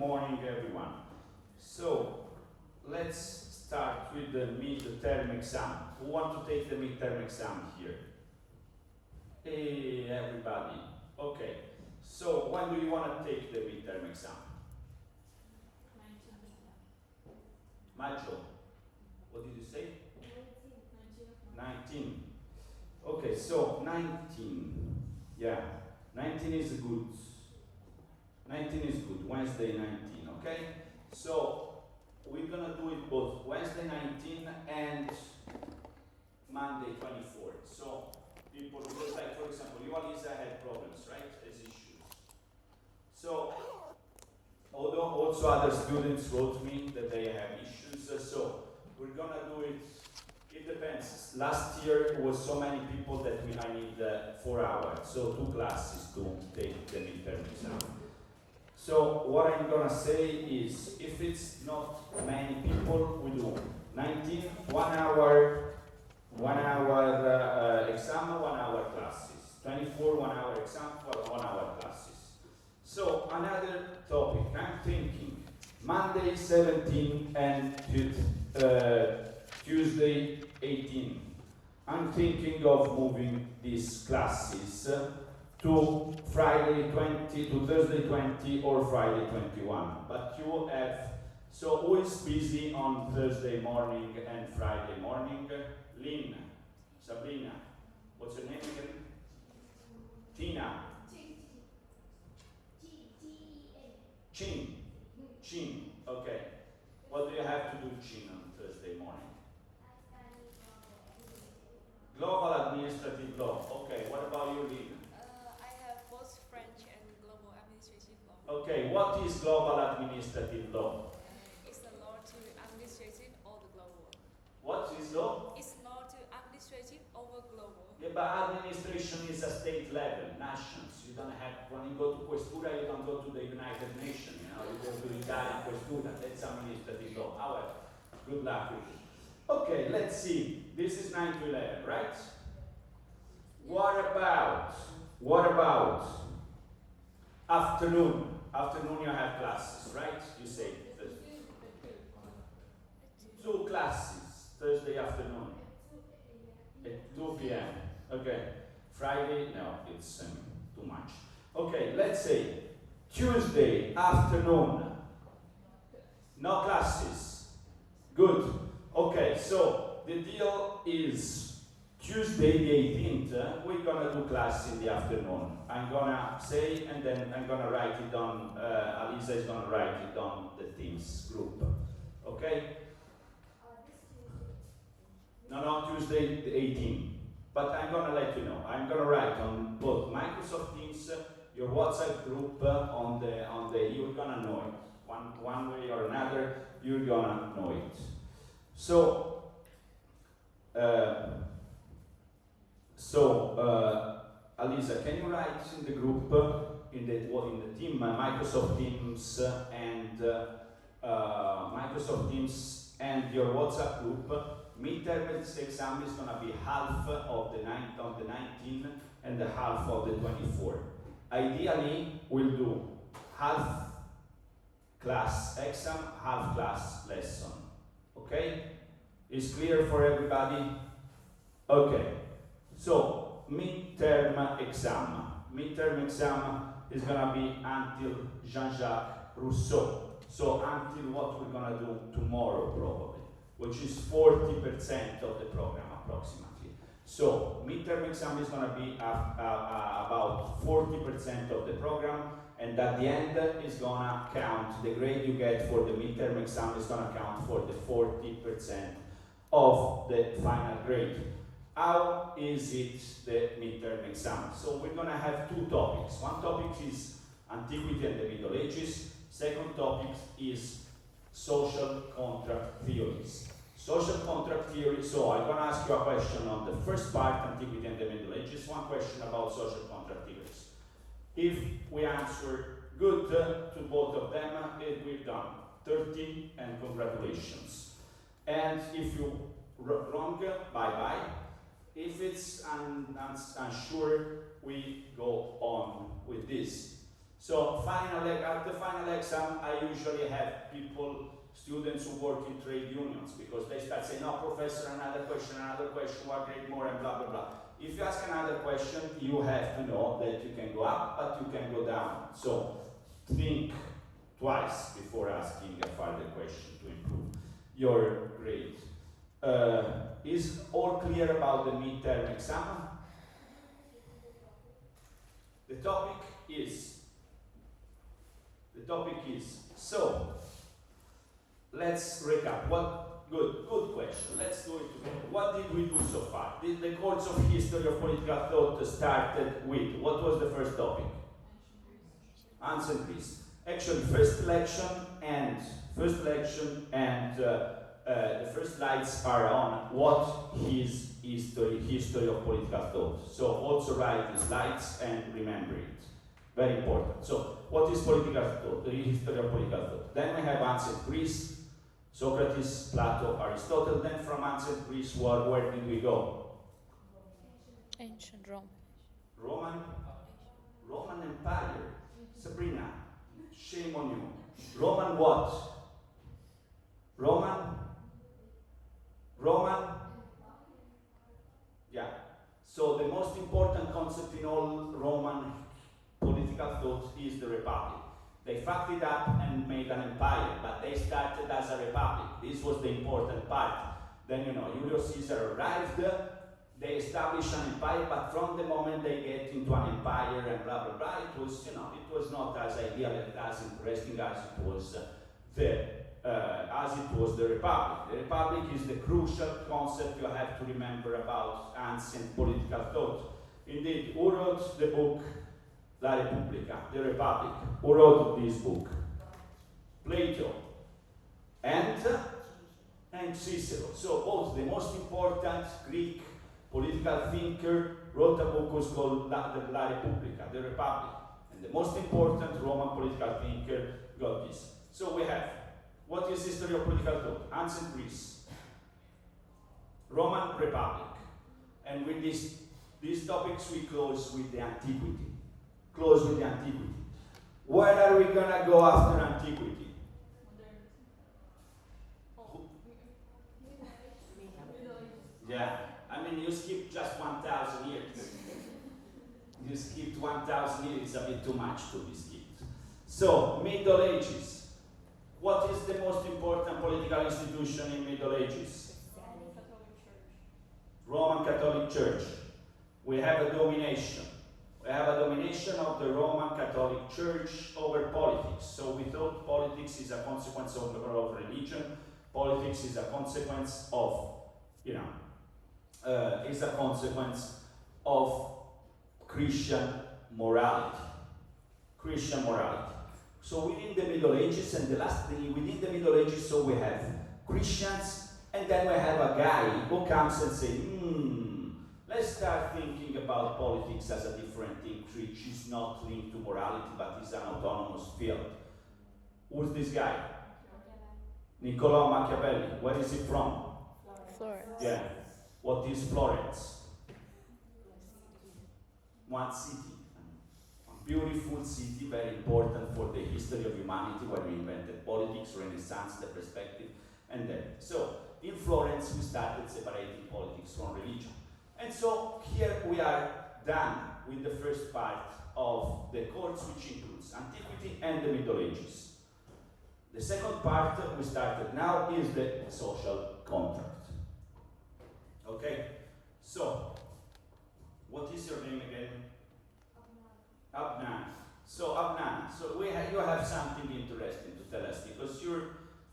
morning, everyone. So, let's start with the midterm exam. Who want to take the midterm exam here? Hey, everybody. Okay. So, when do you want to take the midterm exam? Maggio. What did you say? 19. Okay, so 19. Yeah, 19 is good. 19 is good. Wednesday 19, okay? So we're gonna do it both Wednesday 19 and Monday 24. So people, because like for example, you Alisa had problems, right? As issues. So although also other students wrote me that they have issues, so we're gonna do it. It depends. Last year it was so many people that I need 4 hours, so 2 classes to take the midterm exam. So what I'm gonna say is, if it's not many people, we do 19, 1 hour, 1 hour exam, 1 hour classes. 24, 1 hour exam, 1 hour classes. So another topic, I'm thinking Monday 17 and Tuesday 18. I'm thinking of moving these classes to Friday 20, to Thursday 20 or Friday 21. But you have, so who is busy on Thursday morning and Friday morning? Lynn, Sabrina, what's your name again? Tina. Chin, okay. What do you have to do, Chin, on Thursday morning? Global Administrative Law. Okay, what about you, Lynn? I have both French and Global Administrative Law. Okay, what is Global Administrative Law? It's the law to administrative over global. What is law? It's law to administrative over global. Yeah, but administration is a state level, nations. You don't have, when you go to Questura, you don't go to the United Nations, you know, you go to Italian Questura, that's administrative law. However, good luck with it. Okay, let's see. This is 9 to 11, right? What about afternoon? Afternoon you have classes, right? You say 2 classes, Thursday afternoon at 2 p.m. Okay. Friday, no, it's too much. Okay, let's say Tuesday afternoon, no classes. Good. Okay, so the deal is Tuesday the 18th, we're gonna do class in the afternoon. I'm gonna say, and then I'm gonna write it on, Alisa is gonna write it on the Teams group. Okay? No, Tuesday the 18th. But I'm gonna let you know. I'm gonna write on both Microsoft Teams, your WhatsApp group, you're gonna know it. One way or another, you're gonna know it. So, Alisa, can you write in the group, in the team, Microsoft Teams and your WhatsApp group? Midterm exam is gonna be half of the 19 and the half of the 24. Ideally, we'll do half class exam, half class lesson. Okay? Is clear for everybody? Okay. So, midterm exam. Midterm exam is gonna be until Jean-Jacques Rousseau. So, until what we're gonna do tomorrow probably, which is 40% of the program approximately. So, midterm exam is gonna be about 40% of the program, and at the end is gonna count, the grade you get for the midterm exam is gonna count for the 40% of the final grade. How is it the midterm exam? So we're gonna have 2 topics. One topic is Antiquity and the Middle Ages. Second topic is Social Contract Theories. Social contract theory, so I'm gonna ask you a question on the first part, Antiquity and the Middle Ages, one question about social contract theories. If we answer good to both of them, we're done. 30 and congratulations. And if you wrong, bye-bye. If it's unsure, we go on with this. So after final exam, I usually have students who work in trade unions, because they start saying, no, professor, another question, what grade more, and blah, blah, blah. If you ask another question, you have to know that you can go up, but you can go down. So think twice before asking a further question to improve your grade. Is all clear about the midterm exam? The topic is, so let's recap. Good question. Let's do it together. What did we do so far? The course of history of political thought started with, what was the first topic? Ancient Greece. Actually, first election and the first slides are on what is history of political thought. So also write the slides and remember it. Very important. So what is political thought? The history of political thought. Then we have ancient Greece, Socrates, Plato, Aristotle. Then from ancient Greece, where did we go? Ancient Rome. Roman Empire. Sabrina, shame on you. Roman what? Roman? Yeah. So the most important concept in all Roman political thought is the republic. They fucked it up and made an empire, but they started as a republic. This was the important part. Then, Julius Caesar arrived, they established an empire, but from the moment they get into an empire and blah, blah, blah, it was not as ideal and as interesting as it was the republic. The republic is the crucial concept you have to remember about ancient political thought. Indeed, who wrote the book La Repubblica, the Republic? Who wrote this book? Plato and Cicero. So both the most important Greek political thinker wrote a book called La Repubblica, the Republic. And the most important Roman political thinker got this. So we have, what is history of political thought? Ancient Greece, Roman Republic. And with these topics we close with the antiquity. Where are we gonna go after antiquity? Yeah, I mean, you skipped just 1,000 years. You skipped 1,000 years, it's a bit too much to be skipped. So, Middle Ages. What is the most important political institution in Middle Ages? Roman Catholic Church. We have a domination. We have a domination of the Roman Catholic Church over politics. So we thought politics is a consequence of religion. Politics is a consequence of, Christian morality. So within the Middle Ages, and the last thing, within the Middle Ages, so we have Christians, and then we have a guy who comes and says, let's start thinking about politics as a different thing, which is not linked to morality, but is an autonomous field. Who's this guy? Niccolò Machiavelli. Where is he from? Florence. Yeah. What is Florence? One city. A beautiful city, very important for the history of humanity, where we invented politics, Renaissance, the perspective, and then. So, in Florence, we started separating politics from religion. And so, here we are done with the first part of the course, which includes antiquity and the Middle Ages. The second part we started now is the social contract. Okay? So, what is your name again? Abnan. So, Abnan, you have something interesting to tell us, because you're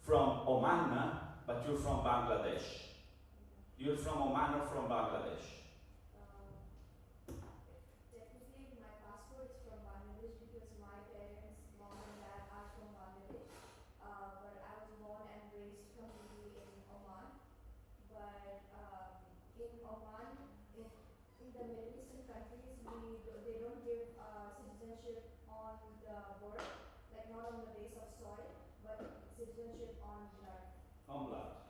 from Oman, but you're from Bangladesh. You're from Oman or from Bangladesh? Technically, my passport is from Bangladesh because my parents, mom and dad, are from Bangladesh. But I was born and raised completely in Oman. But in Oman, in the Middle Eastern countries, they don't give citizenship on the birth, like not on the base of soil, but citizenship on blood. On blood.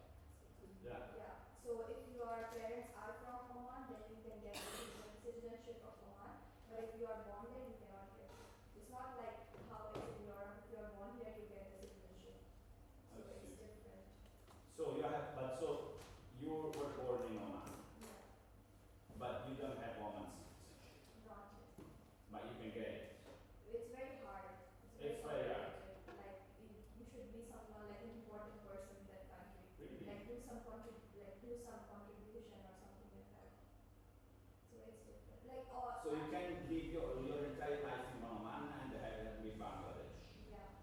Yeah. Yeah. So if your parents are from Oman, then you can get the citizenship of Oman. But if you are born there, you cannot get it. It's not like your entire life in Oman and have in Bangladesh. Yeah.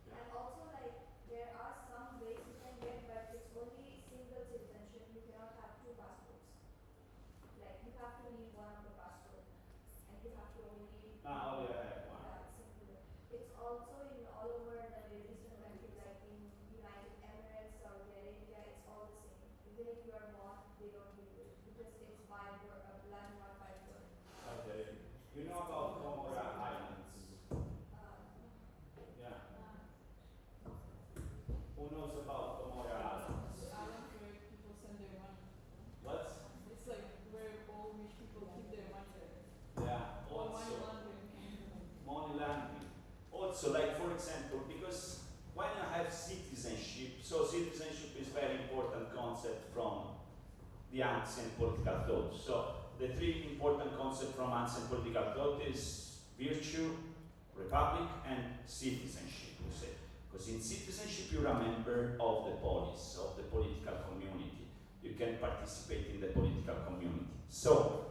Yeah. And also, like, there are some ways you can get, but it's only single citizenship. You cannot have two passports. Like, you have to need one of the passport, and you have to only. Only I have one. Yeah, it's simple. It's also in all over the Middle Eastern countries, like in United Emirates, Saudi Arabia. It's all the same. Even if you are born, they don't give you it because it's by birth, blood, not by birth. Okay. You know about Comora Islands? Uh, Yeah. Who knows about Comora Islands? Island where people send their money. What? It's like where all rich people keep their money there. Yeah. Or money Also, laundering. money laundering. Also, like for example, because when you have citizenship, so citizenship is very important concept from the ancient political thought. So the three important concepts from ancient political thought is virtue, republic, and citizenship, you say. Because in citizenship you're a member of the polis, of the political community. You can participate in the political community. So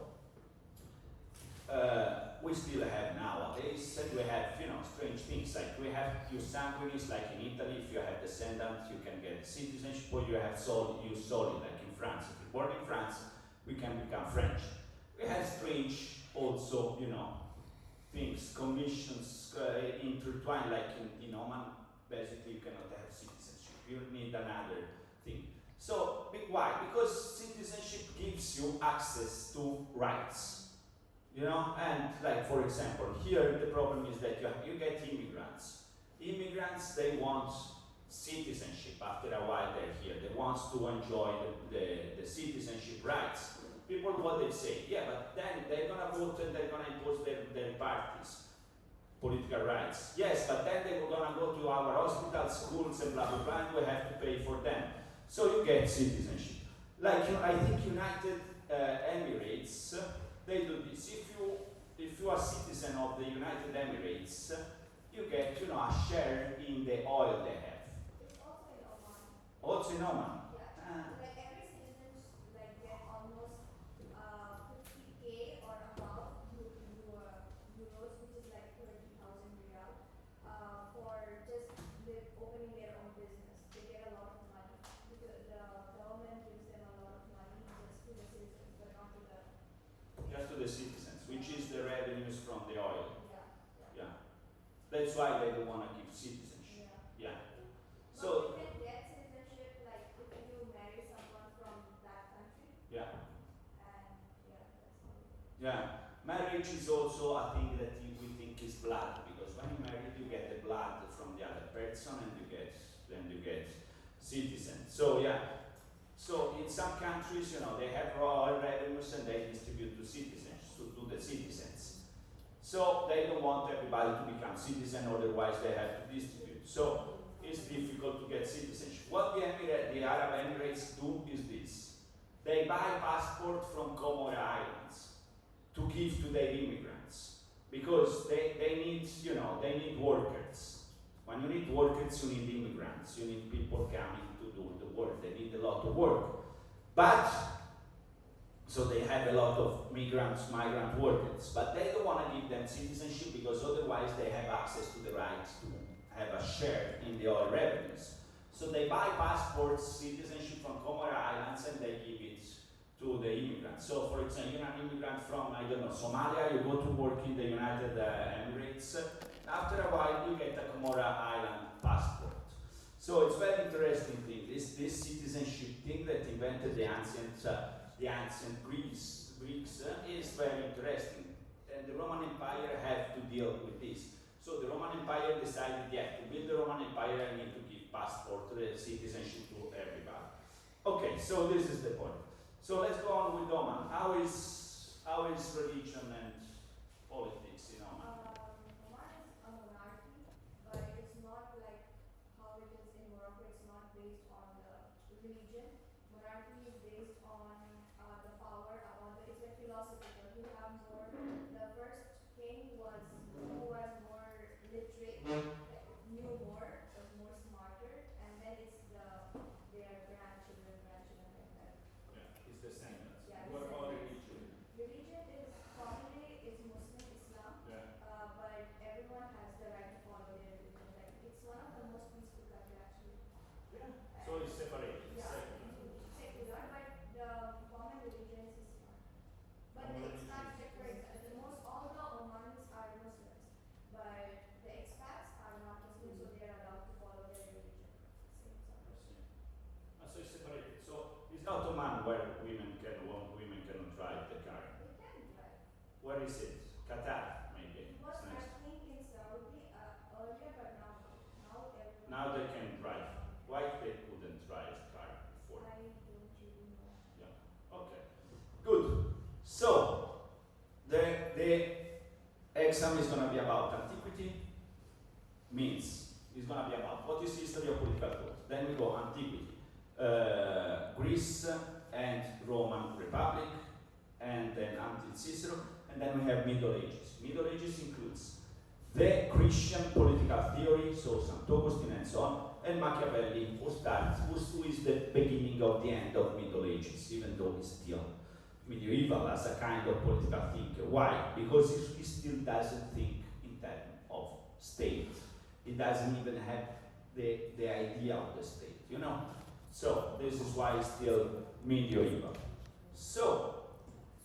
we still have nowadays, and we have, strange things, like we have sanguinis, like in Italy, if you have descendants, you can get citizenship, or you have soli, like in France. If you're born in France, we can become French. We have strange, also, things, conditions intertwined, like in Oman, basically you cannot have citizenship. You need another thing. So, why? Because citizenship gives you access to rights. And like for example, here the problem is that you get immigrants. Immigrants, they want citizenship after a while they're here. They want to enjoy the citizenship rights. People, what they say, yeah, but then they're gonna vote and they're gonna impose their parties, political rights. Yes, but then they're gonna go to our hospitals, schools, and blah, blah, blah, and we have to pay for them. So you get citizenship. Like, I think United Emirates, they do this. If you are a citizen of the United Emirates, you get, a share in the oil they have. it's also in Oman. Also in Oman. Yeah. Like every citizen get almost 50K or above euros, which is like 30,000 riyal, for just opening their own business. They get a lot of money because the government gives them a lot of money just to the citizens, but not to the. Just to the citizens, which is the revenues from the oil. Yeah. Yeah. That's why they don't want to give citizenship. Yeah. Yeah. But So, you can get citizenship like if you marry someone from that country, yeah. and that's all. Yeah. Marriage is also a thing that we think is blood, because when you marry, you get the blood from the other person, and you get citizen. So yeah. So in some countries, they have oil revenues and they distribute to the citizens. So they don't want everybody to become citizen, otherwise they have to distribute. So it's difficult to get citizenship. What the Arab Emirates do is this. They buy passport from Comoro Islands to give to their immigrants, because they need workers. When you need workers, you need immigrants. You need people coming to do the work. They need a lot of work. But, so they have a lot of migrant workers, but they don't want to give them citizenship, because otherwise they have access to the right to have a share in the oil revenues. So they buy passports, citizenship from Comoro Islands, and they give it to the immigrants. So for example, you're an immigrant from, Somalia, you go to work in the United Emirates. After a while, you get a Comoro Island passport. So it's very interesting thing. This citizenship thing that invented the ancient Greeks is very interesting. And the Roman Empire had to deal with this. So the Roman Empire decided, to build the Roman Empire, I need to give passport, citizenship to everybody. Okay, so this is the point. So let's go on with Oman. How is religion and politics in Oman? Oman is a monarchy, but it's not like how it is in Morocco. It's not based on the religion. Monarchy is based on the power. It's like philosophical. You have more. The first king who was more literate, knew more, was more smarter, and then it's their grandchildren like that. Yeah, it's the same. Yeah, What about it's religion? Religion is commonly exam is going to be about antiquity, means it's going to be about what is history of political thought. Then we go antiquity, Greece and Roman Republic, and then until Cicero, and then we have Middle Ages. Middle Ages includes the Christian political theory, so St. Augustine and so on, and Machiavelli, who is the beginning of the end of Middle Ages, even though he's still medieval as a kind of political thinker. Why? Because he still doesn't think in terms of state. He doesn't even have the idea of the state, you know? So this is why he's still medieval. So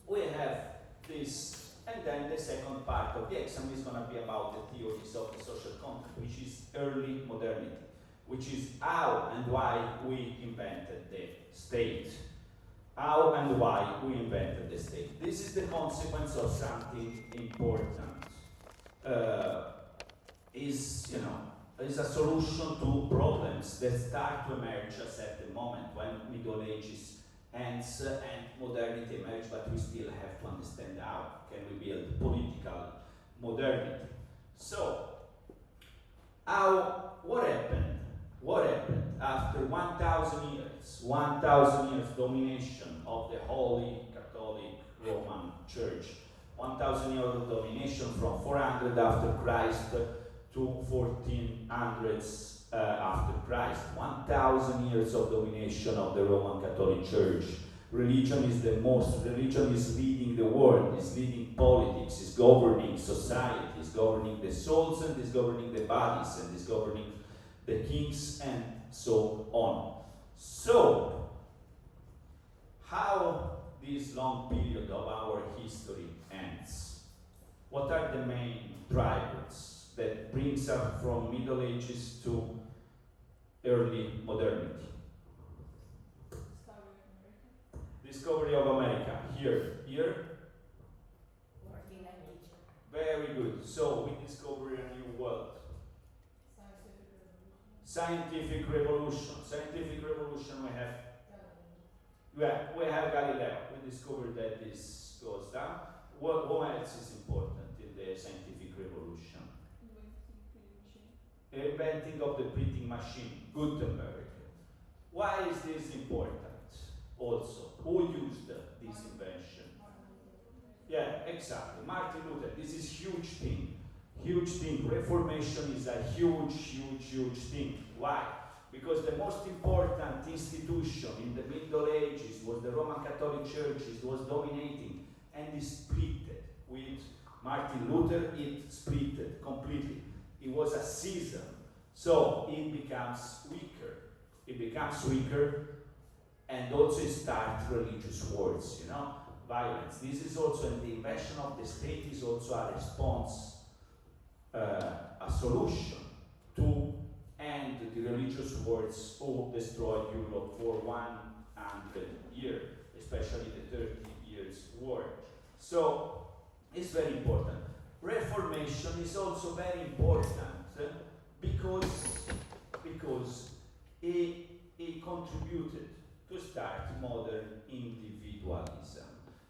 we have this, and then the second part of the exam is going to be about the theories of the social contract, which is early modernity, which is how and why we invented the state. How and why we invented the state. This is the consequence of something important. Is a solution to problems that start to emerge at the moment when Middle Ages ends and modernity emerge, but we still have to understand how can we build political modernity. So, what happened? What happened after 1,000 years? 1,000 years domination of the Holy Catholic Roman Church. 1,000 years of domination from 400 after Christ to 1400s after Christ. 1,000 years of domination of the Roman Catholic Church. Religion is leading the world, is leading politics, is governing society, is governing the souls and is governing the bodies and is governing the kings and so on. So, how this long period of our history ends? What are the main drivers that brings us from Middle Ages to early modernity? Discovery of America. Here. Very good. So we discover a new world. Scientific revolution. Scientific revolution we have Galileo. We discovered that this goes down. What else is important in the scientific revolution? Inventing of the printing machine, Gutenberg. Why is this important also? Who used this invention? Yeah, exactly. Martin Luther. This is huge thing. Huge thing. Reformation is a huge thing. Why? Because the most important institution in the Middle Ages was the Roman Catholic Church. It was dominating and it split with Martin Luther. It split completely. It was a schism. So it becomes weaker. It becomes weaker and also it starts religious wars, violence. This is also, and the invention of the state is also a response, a solution to end the religious wars who destroyed Europe for 100 years, especially the 30 Years' War. So it's very important. Reformation is also very important because it contributed to start modern individualism.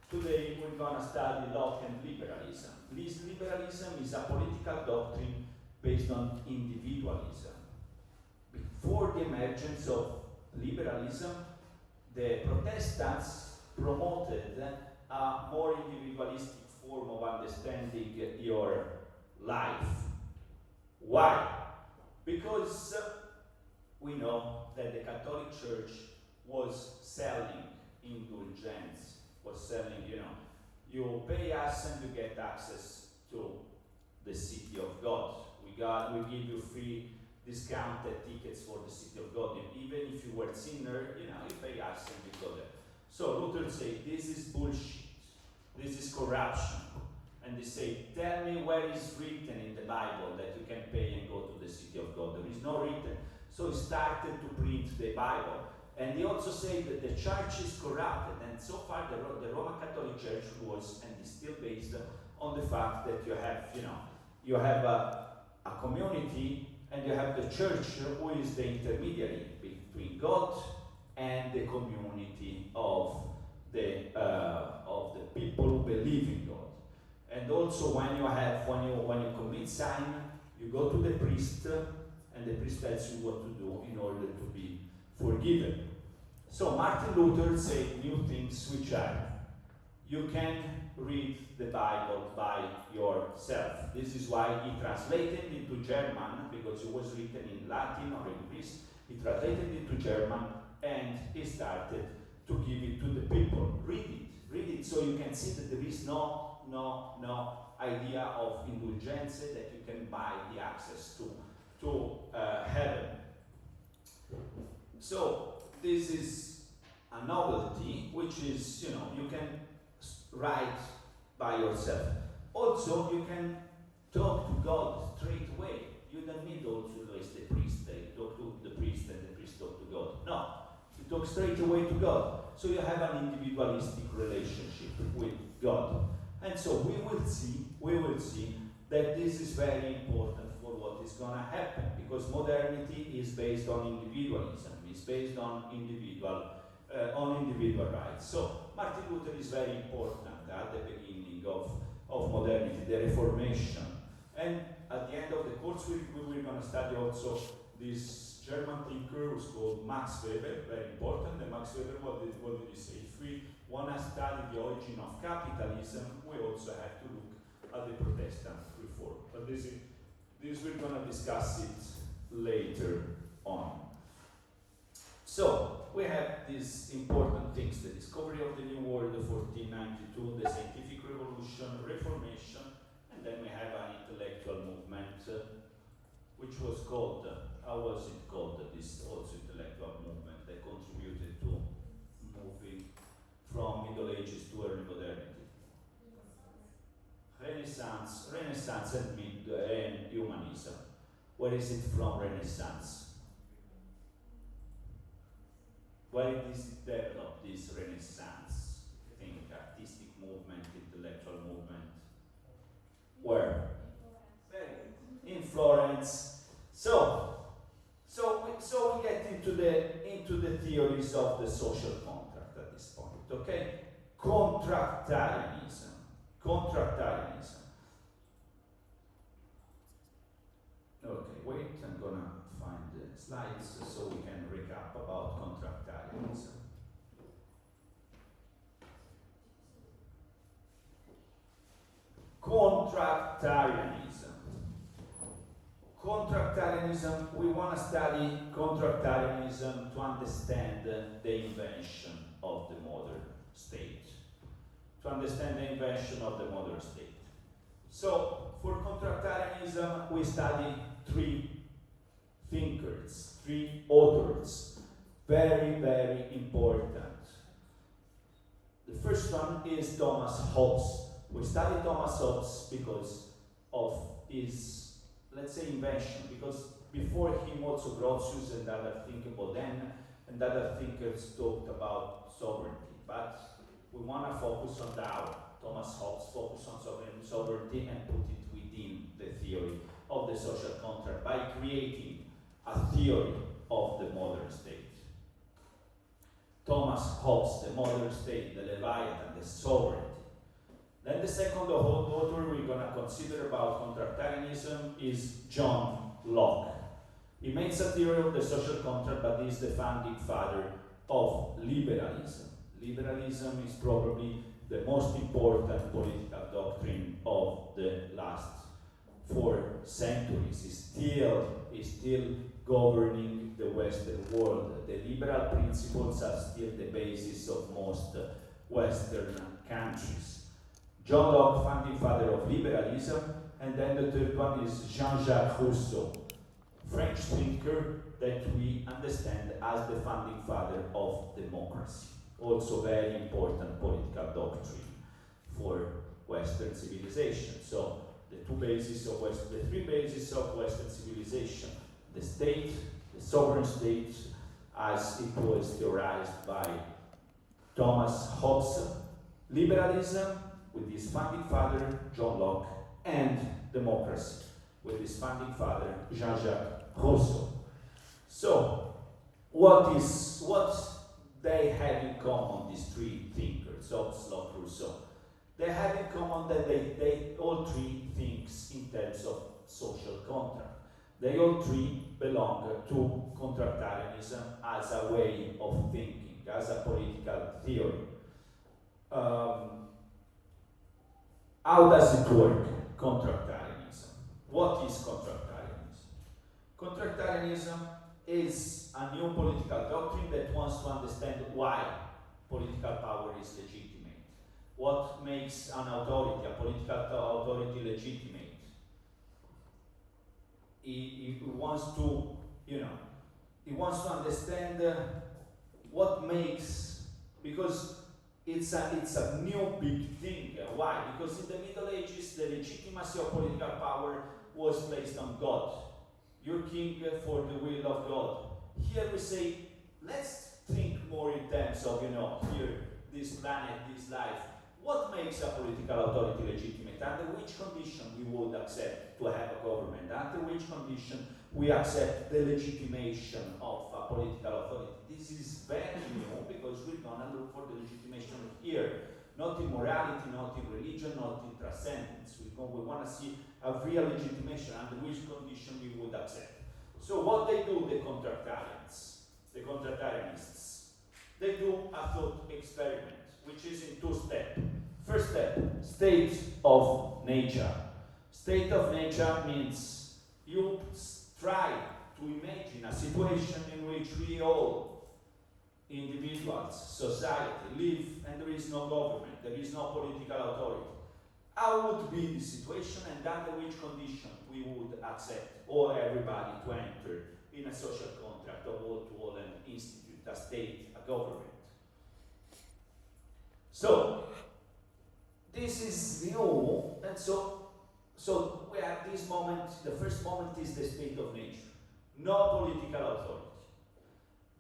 Today we're going to study Locke and liberalism. This liberalism is a political doctrine based on individualism. Before the emergence of liberalism, the Protestants promoted a more individualistic form of understanding your life. Why? Because we know that the Catholic Church was selling indulgence, was selling, you pay us and you get access to the city of God. We give you free discounted tickets for the city of God. Even if you were a sinner, you pay us and you go there. So Luther said, this is bullshit. This is corruption. And they say, tell me where is written in the Bible that you can pay and go to the city of God. There is no written. So he started to print the Bible. And he also said that the church is corrupted. And so far the Roman Catholic Church was and is still based on the fact that you have a community and you have the church who is the intermediary between God and the community of the people who believe in God. And also when you commit sin, you go to the priest, and the priest tells you what to do in order to be forgiven. So Martin Luther said new things, which are: you can read the Bible by yourself. This is why he translated into German, because it was written in Latin or in Greek. He translated it into German, and he started to give it to the people. Read it, so you can see that there is no idea of indulgence, that you can buy the access to heaven. So this is a novelty, which is, you can write by yourself. Also, you can talk to God straight away. You don't need also as the priest. You talk to the priest and the priest talk to God. No, you talk straight away to God. So you have an individualistic relationship with God. And so we will see that this is very important for what is going to happen, because modernity is based on individualism, is based on individual rights. So Martin Luther is very important at the beginning of modernity, the Reformation. And at the end of the course, we're going to study also this German thinker who's called Max Weber, very important. And Max Weber, what did he say? If we want to study the origin of capitalism, we also have to look at the Protestant reform. But this we're going to discuss it later on. So we have these important things: the discovery of the New World, the 1492, the Scientific Revolution, Reformation, and then we have an intellectual movement, which was called, how was it called, this also intellectual movement that contributed to moving from Middle Ages to early modernity? Renaissance and humanism. Where is it from, Renaissance? Where is it developed, this Renaissance thing, artistic movement, intellectual movement? Where? In Florence. So we get into the theories of the social contract at this point. Okay, contractarianism. Okay, wait, I'm gonna find the slides so we can recap about contractarianism. Contractarianism, we want to study contractarianism to understand the invention of the modern state. So, for contractarianism, we study three thinkers, three authors, very, very important. The first one is Thomas Hobbes. We study Thomas Hobbes because of his, let's say, invention, because before him also Grotius and other thinkers, and other thinkers talked about sovereignty, but we want to focus on Tao. Thomas Hobbes focused on sovereignty and put it within the theory of the social contract by creating a theory of the modern state. Thomas Hobbes, the modern state, the Leviathan, the sovereignty. Then the second author we're going to consider about contractarianism is John Locke. He makes a theory of the social contract, but he's the founding father of liberalism. Liberalism is probably the most important political doctrine of the last 4 centuries. Is still governing the Western world. The liberal principles are still the basis of most Western countries. John Locke, founding father of liberalism, and then the third one is Jean-Jacques Rousseau, French thinker that we understand as the founding father of democracy. Also very important political doctrine for Western civilization. So the three bases of Western civilization: the state, the sovereign state, as it was theorized by Thomas Hobbes, liberalism with his founding father John Locke, and democracy with his founding father Jean-Jacques Rousseau. So what they have in common, these three thinkers, Hobbes, Locke, Rousseau? They have in common that they all three think in terms of social contract. They all three belong to contractarianism as a way of thinking, as a political theory. How does it work, contractarianism? What is contractarianism? Contractarianism is a new political doctrine that wants to understand why political power is legitimate. What makes an authority, a political authority, legitimate? He wants to, he wants to understand what makes, because it's a new big thing. Why? Because in the Middle Ages, the legitimacy of political power was placed on God. You're king for the will of God. Here we say, let's think more in terms of, here, this planet, this life. What makes a political authority legitimate? Under which condition we would accept to have a government? Under which condition we accept the legitimation of a political authority? This is very new because we're going to look for the legitimation here. Not in morality, not in religion, not in transcendence. We want to see a real legitimation under which condition we would accept. So what they do, the contractarianists, they do a thought experiment, which is in two steps. First step, state of nature. State of nature means you try to imagine a situation in which we all, individuals, society, live and there is no government, there is no political authority. How would be the situation and under which condition we would accept all everybody to enter in a social contract of all to all an institute, a state, a government? So, this is new, and so we have this moment, the first moment is the state of nature. No political authority.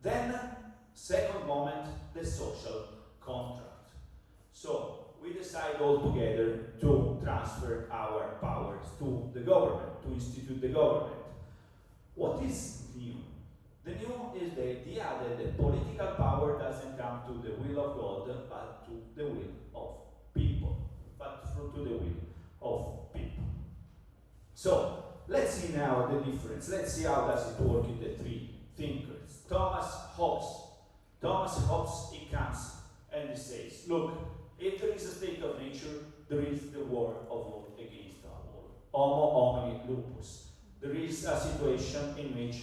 Then, second moment, the social contract. So, we decide all together to transfer our powers to the government, to institute the government. What is new? The new is the idea that the political power doesn't come to the will of God, but to the will of people. To the will of people. So, let's see now the difference. Let's see how does it work in the three thinkers. Thomas Hobbes, he comes and he says, look, if there is a state of nature, there is the war of all against all. Homo homini lupus. There is a situation in which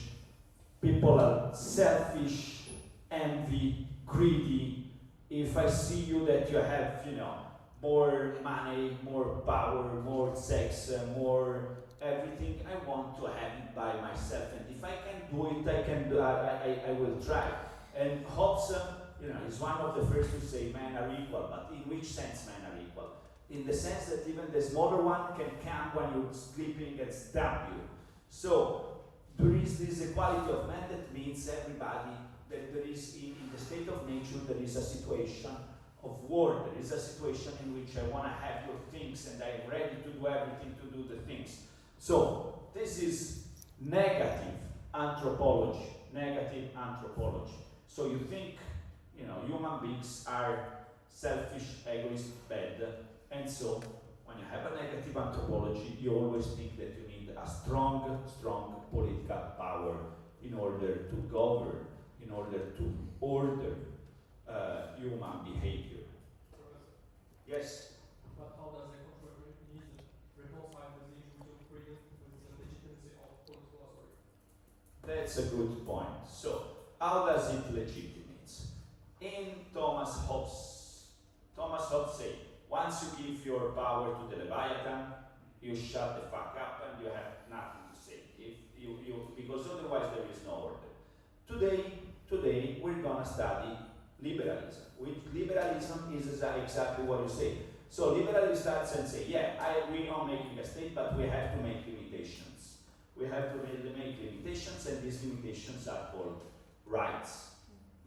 people are selfish, envy, greedy. If I see you that you have, more money, more power, more sex, more everything, I want to have it by myself. And if I can do it, I will try. And Hobbes, is one of the first to say men are equal. But in which sense men are equal? In the sense that even the smaller one can come when you're sleeping and stab you. So there is this equality of men that means everybody, that there is in the state of nature, there is a situation of war. There is a situation in which I want to have your things and I'm ready to do everything to do the things. So this is negative anthropology. So you think, human beings are selfish, egoist, bad, and so when you have a negative anthropology, you always think that you need a strong political power in order to govern, in order to order human behavior. Yes? But how does the contractarianism reconcile with the individual freedom with the legitimacy of political authority? That's a good point. So, how does it legitimate? In Thomas Hobbes said, once you give your power to the Leviathan, you shut the fuck up and you have nothing to say. Because otherwise there is no order. Today we're gonna study liberalism. Which liberalism is exactly what you say. So liberalism starts and say, I agree on making a state, but we have to make limitations. We have to make limitations, and these limitations are called rights.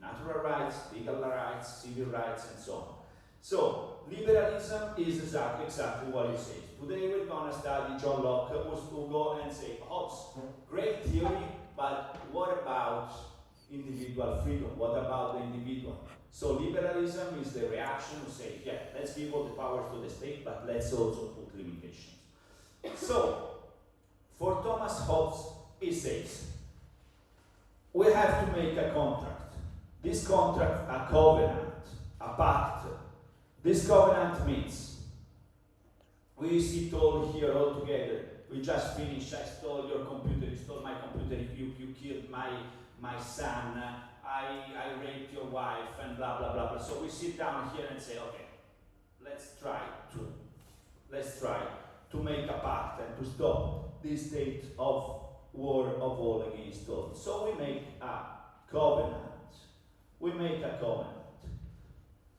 Natural rights, legal rights, civil rights, and so on. So, liberalism is exactly what you say. Today we're going to study John Locke, who go and say, Hobbes, great theory, but what about individual freedom. What about the individual? So liberalism is the reaction to say, yeah, let's give all the powers to the state, but let's also put limitations. So, for Thomas Hobbes, he says, we have to make a contract. This contract, a covenant, a pact. This covenant means we sit all here all together. We just finished. I stole your computer. You stole my computer. You killed my son. I raped your wife, and blah blah blah blah. So we sit down here and say, okay, let's try to make a pact and to stop this state of war of all against all. So we make a covenant. We make a covenant.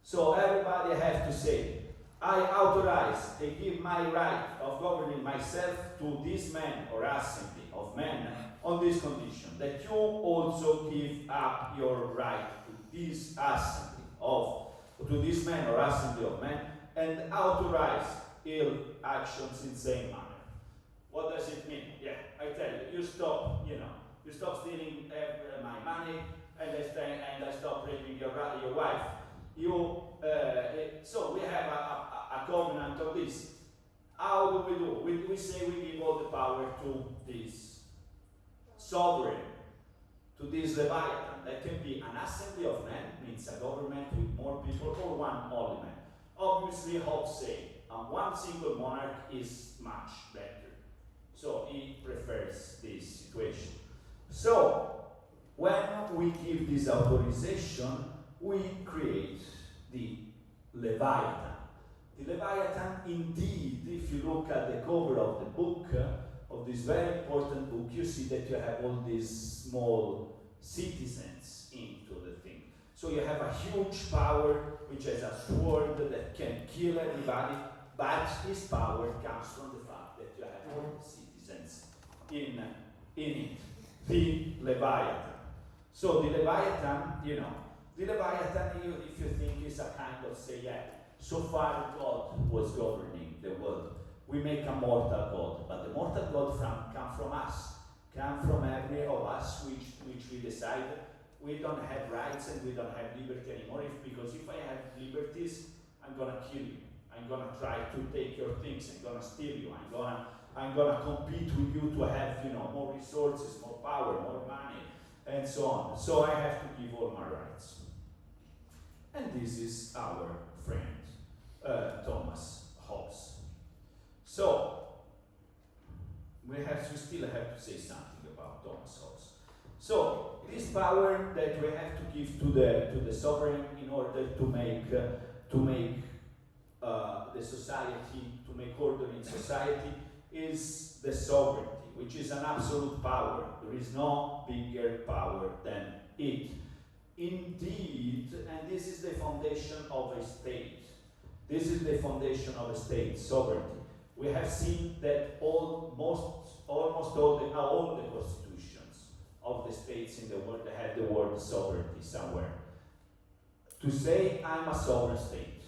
So everybody has to say, I authorize, I give my right of governing myself to this man or assembly of men on this condition, that you also give up your right to this assembly to this man or assembly of men, and authorize ill actions in same manner. What does it mean? Yeah, I tell you, you stop stealing my money, and I stop raping your wife. So we have a covenant of this. How do we do? We say we give all the power to this sovereign, to this Leviathan. That can be an assembly of men, means a government with more people, or one only man. Obviously, Hobbes say one single monarch is much better. So he prefers this situation. So when we give this authorization, we create the Leviathan. The Leviathan, indeed, if you look at the cover of the book, of this very important book, you see that you have all these small citizens into the thing. So you have a huge power which has a sword that can kill everybody, but this power comes from the fact that you have all the citizens in it. The Leviathan. So the Leviathan, the Leviathan, if you think, is a kind of, say, yeah, so far God was governing the world. We make a mortal God, but the mortal God come from us, come from every of us, which we decide we don't have rights and we don't have liberty anymore. Because if I have liberties, I'm gonna kill you. I'm gonna try to take your things. I'm gonna steal you. I'm gonna compete with you to have more resources, more power, more money, and so on. So I have to give all my rights. And this is our friend Thomas Hobbes. So we still have to say something about Thomas Hobbes. So this power that we have to give to the sovereign in order to make the society, to make order in society, is the sovereignty, which is an absolute power. There is no bigger power than it. Indeed, and this is the foundation of a state. This is the foundation of a state, sovereignty. We have seen that almost all the constitutions of the states in the world have the word sovereignty somewhere. To say I'm a sovereign state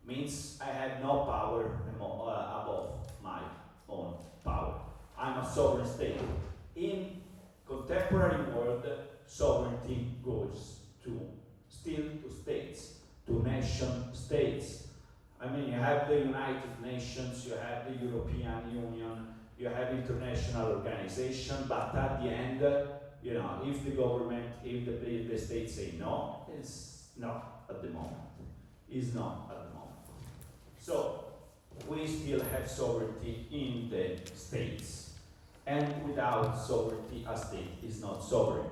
means I have no power above my own power. I'm a sovereign state. In contemporary world, sovereignty goes still to states, to nation states. I mean, you have the United Nations, you have the European Union, you have international organization, but at the end, if the government, if the states say no, it's not at the moment. It's not at the moment. So, we still have sovereignty in the states. And without sovereignty, a state is not sovereign.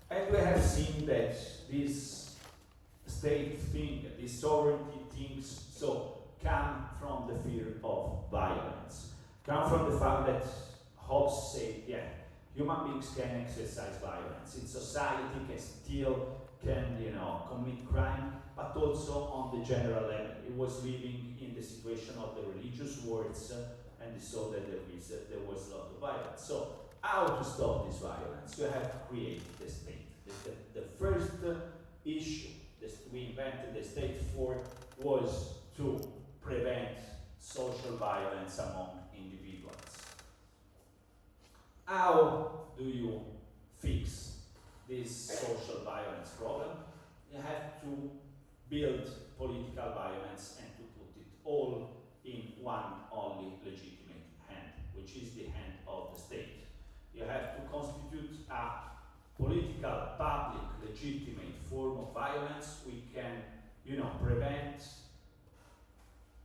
And we have seen that this state thing, this sovereignty things, come from the fear of violence. Come from the fact that Hobbes said, yeah, human beings can exercise violence. In society, can steal, can commit crime, but also on the general level. It was living in the situation of the religious wars, and they saw that there was a lot of violence. So, how to stop this violence? You have to create the state. The first issue that we invented the state for was to prevent social violence among individuals. How do you fix this social violence problem, you have to build political violence and to put it all in one only legitimate hand, which is the hand of the state. You have to constitute a political, public, legitimate form of violence. We can, prevent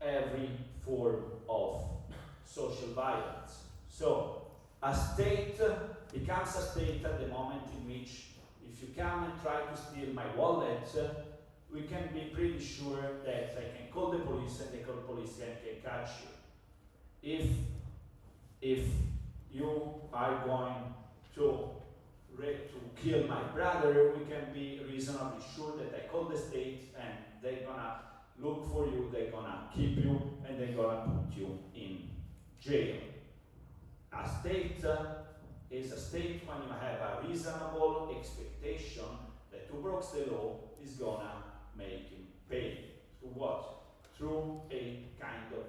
every form of social violence. So, a state becomes a state at the moment in which, if you come and try to steal my wallet, we can be pretty sure that I can call the police and the police can catch you. If you are going to kill my brother, we can be reasonably sure that I call the state and they're gonna look for you, they're gonna keep you, and they're gonna put you in jail. A state is a state when you have a reasonable expectation that who breaks the law is gonna make him pay. Through what? Through a kind of,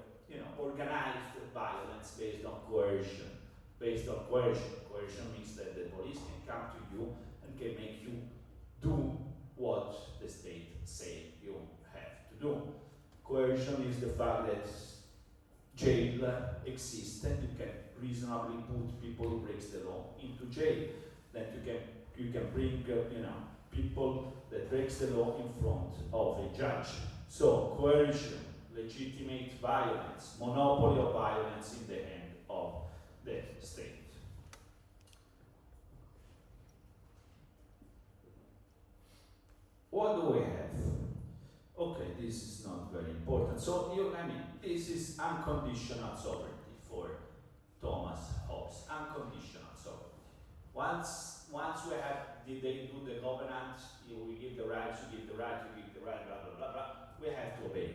organized violence based on coercion. Based on coercion. Coercion means that the police can come to you and can make you do what the state say you have to do. Coercion is the fact that jail exists and you can reasonably put people who breaks the law into jail. Then you can bring people that breaks the law in front of a judge. So coercion, legitimate violence, monopoly of violence in the hand of the state. What do we have? Okay, this is not very important. So this is unconditional sovereignty for Thomas Hobbes. Unconditional sovereignty. Once we have, did they do the covenant? We give the rights, you give the right, you give the right, blah blah blah blah. We have to obey.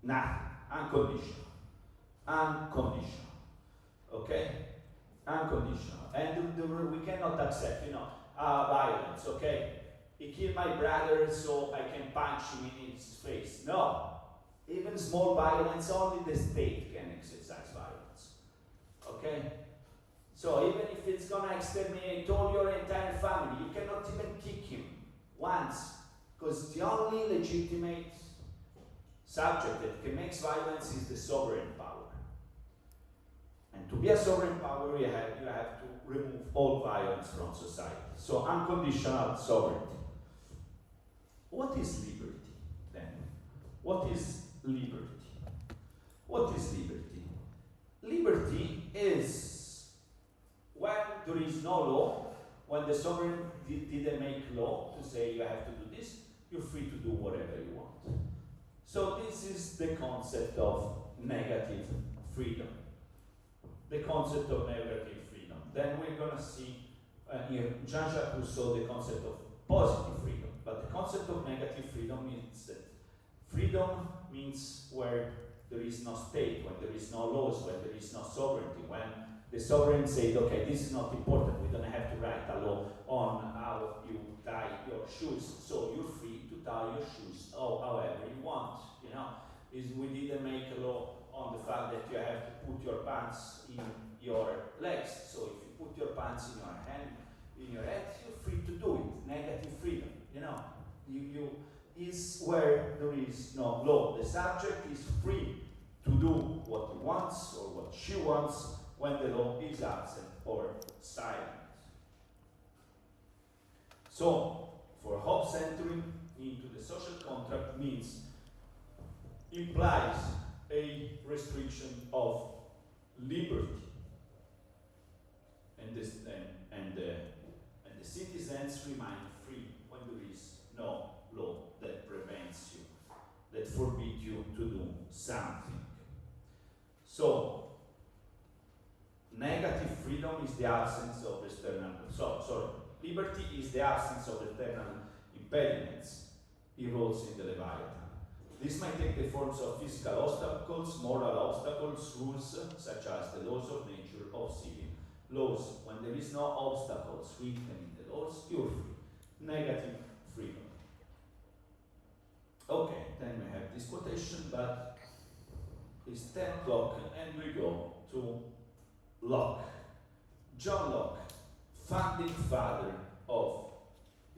Nothing. Unconditional. Unconditional. Okay? Unconditional. And we cannot accept, violence, okay? He killed my brother, so I can punch him in his face. No. Even small violence, only the state can exercise violence. Okay? So even if it's gonna exterminate all your entire family, you cannot even kick him once. Because the only legitimate subject that can make violence is the sovereign power. And to be a sovereign power, you have to remove all violence from society. So unconditional sovereignty. What is liberty then? What is liberty? What is liberty? Liberty is when there is no law, when the sovereign didn't make law to say you have to do this, you're free to do whatever you want. So this is the concept of negative freedom. The concept of negative freedom. Then we're going to see here Jean-Jacques Rousseau the concept of positive freedom. But the concept of negative freedom means that freedom means where there is no state, when there is no laws, when there is no sovereignty, when the sovereign said, okay, this is not important, we don't have to write a law on how you tie your shoes, so you're free to tie your shoes however you want, we didn't make a law on the fact that you have to put your pants in your legs, so if you put your pants in your hand, in your head, you're free to do it, negative freedom, you is where there is no law. The subject is free to do what he wants or what she wants when the law is absent or silent. So, for Hobbes, entering into the social contract implies a restriction of liberty, and the citizens remain free when there is no law that prevents you, that forbids you to do something. So, negative freedom is the absence of external. Liberty is the absence of external impediments, he wrote in the Leviathan. This might take the forms of physical obstacles, moral obstacles, rules such as the laws of nature, of civil laws. When there is no obstacles written in the laws, you're free. Negative freedom. Okay, then we have this quotation, but it's 10 o'clock and we go to Locke. John Locke, founding father of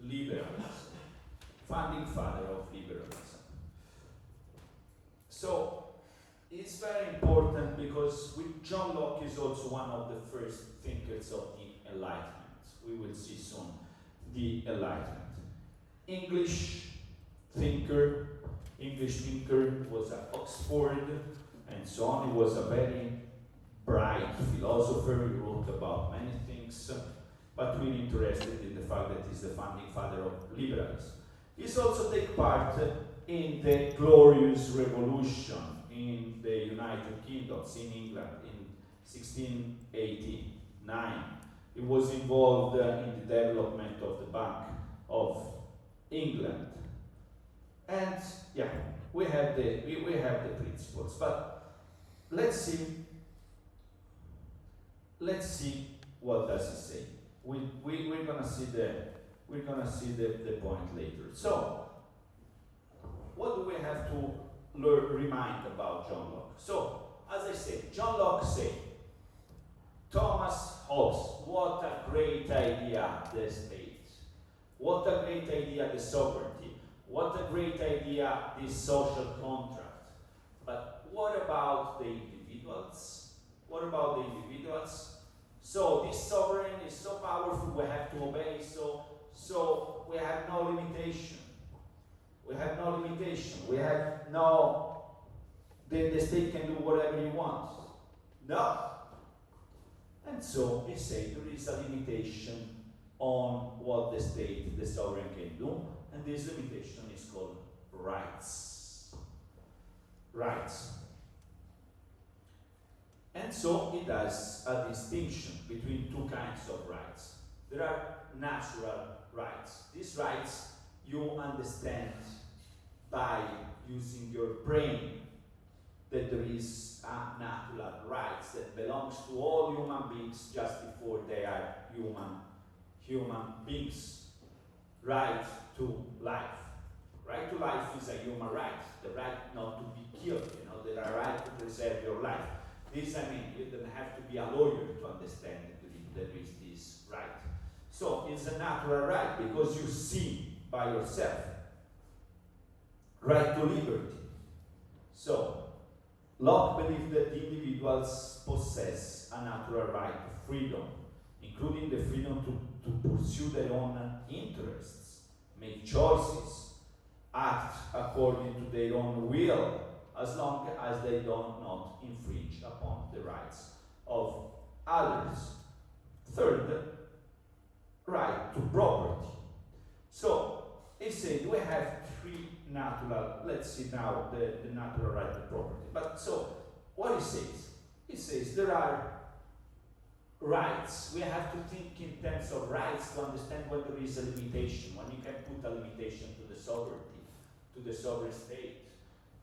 liberalism. Founding father of liberalism. So it's very important because with John Locke is also one of the first thinkers of the Enlightenment. We will see soon the Enlightenment. English thinker was at Oxford and so on. He was a very bright philosopher. He wrote about many things, but really interested in the fact that he's the founding father of liberalism. He's also take part in the Glorious Revolution in the United Kingdom, in England, in 1689. He was involved in the development of the Bank of England. And yeah, we have the principles, but let's see what does it say. We're gonna see the point later. So, what do we have to remind about John Locke? So, as I said, John Locke said, Thomas Hobbes, what a great idea the state. What a great idea the sovereignty. What a great idea this social contract. But what about the individuals? What about the individuals? So this sovereign is so powerful we have to obey, so we have no limitation. We have no limitation. We have no, the state can do whatever he wants. No. And so he said there is a limitation on what the state, the sovereign can do, and this limitation is called rights. Rights. And so it does a distinction between two kinds of rights. There are natural rights. These rights you understand by using your brain, that there is a natural rights that belongs to all human beings just before they are human beings. Right to life. Right to life is a human right. The right not to be killed, the right to preserve your life. This, you don't have to be a lawyer to understand that there is this right. So it's a natural right because you see by yourself. Right to liberty. So, Locke believed that individuals possess a natural right to freedom, including the freedom to pursue their own interests, make choices, act according to their own will, as long as they do not infringe upon the rights of others. Third, right to property. So, it said we have three natural, let's see now the natural right to property. But so, what it says? It says there are rights. We have to think in terms of rights to understand when there is a limitation, when you can put a limitation to the sovereignty, to the sovereign state,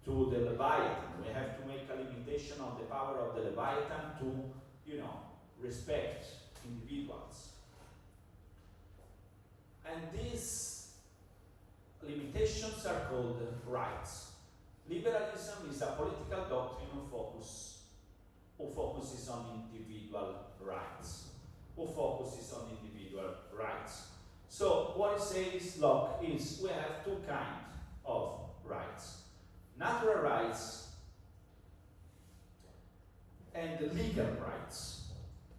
to the Leviathan. We have to make a limitation on the power of the Leviathan to, respect individuals. And these limitations are called rights. Liberalism is a political doctrine who focuses on individual rights. So what it says, Locke, is we have two kinds of rights. Natural rights and legal rights.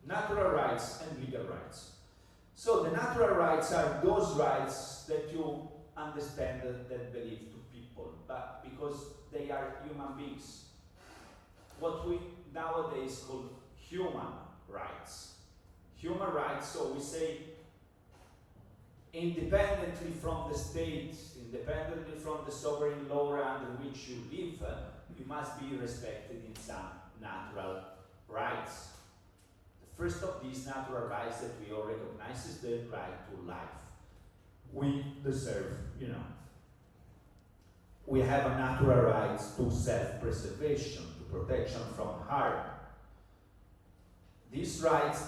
Natural rights and legal rights. So the natural rights are those rights that you understand that believe to people, but because they are human beings. What we nowadays call human rights. Human rights, so we say independently from the state, independently from the sovereign law under which you live, you must be respected in some natural rights. The first of these natural rights that we all recognize is the right to life. We deserve, we have a natural right to self-preservation, to protection from harm. These rights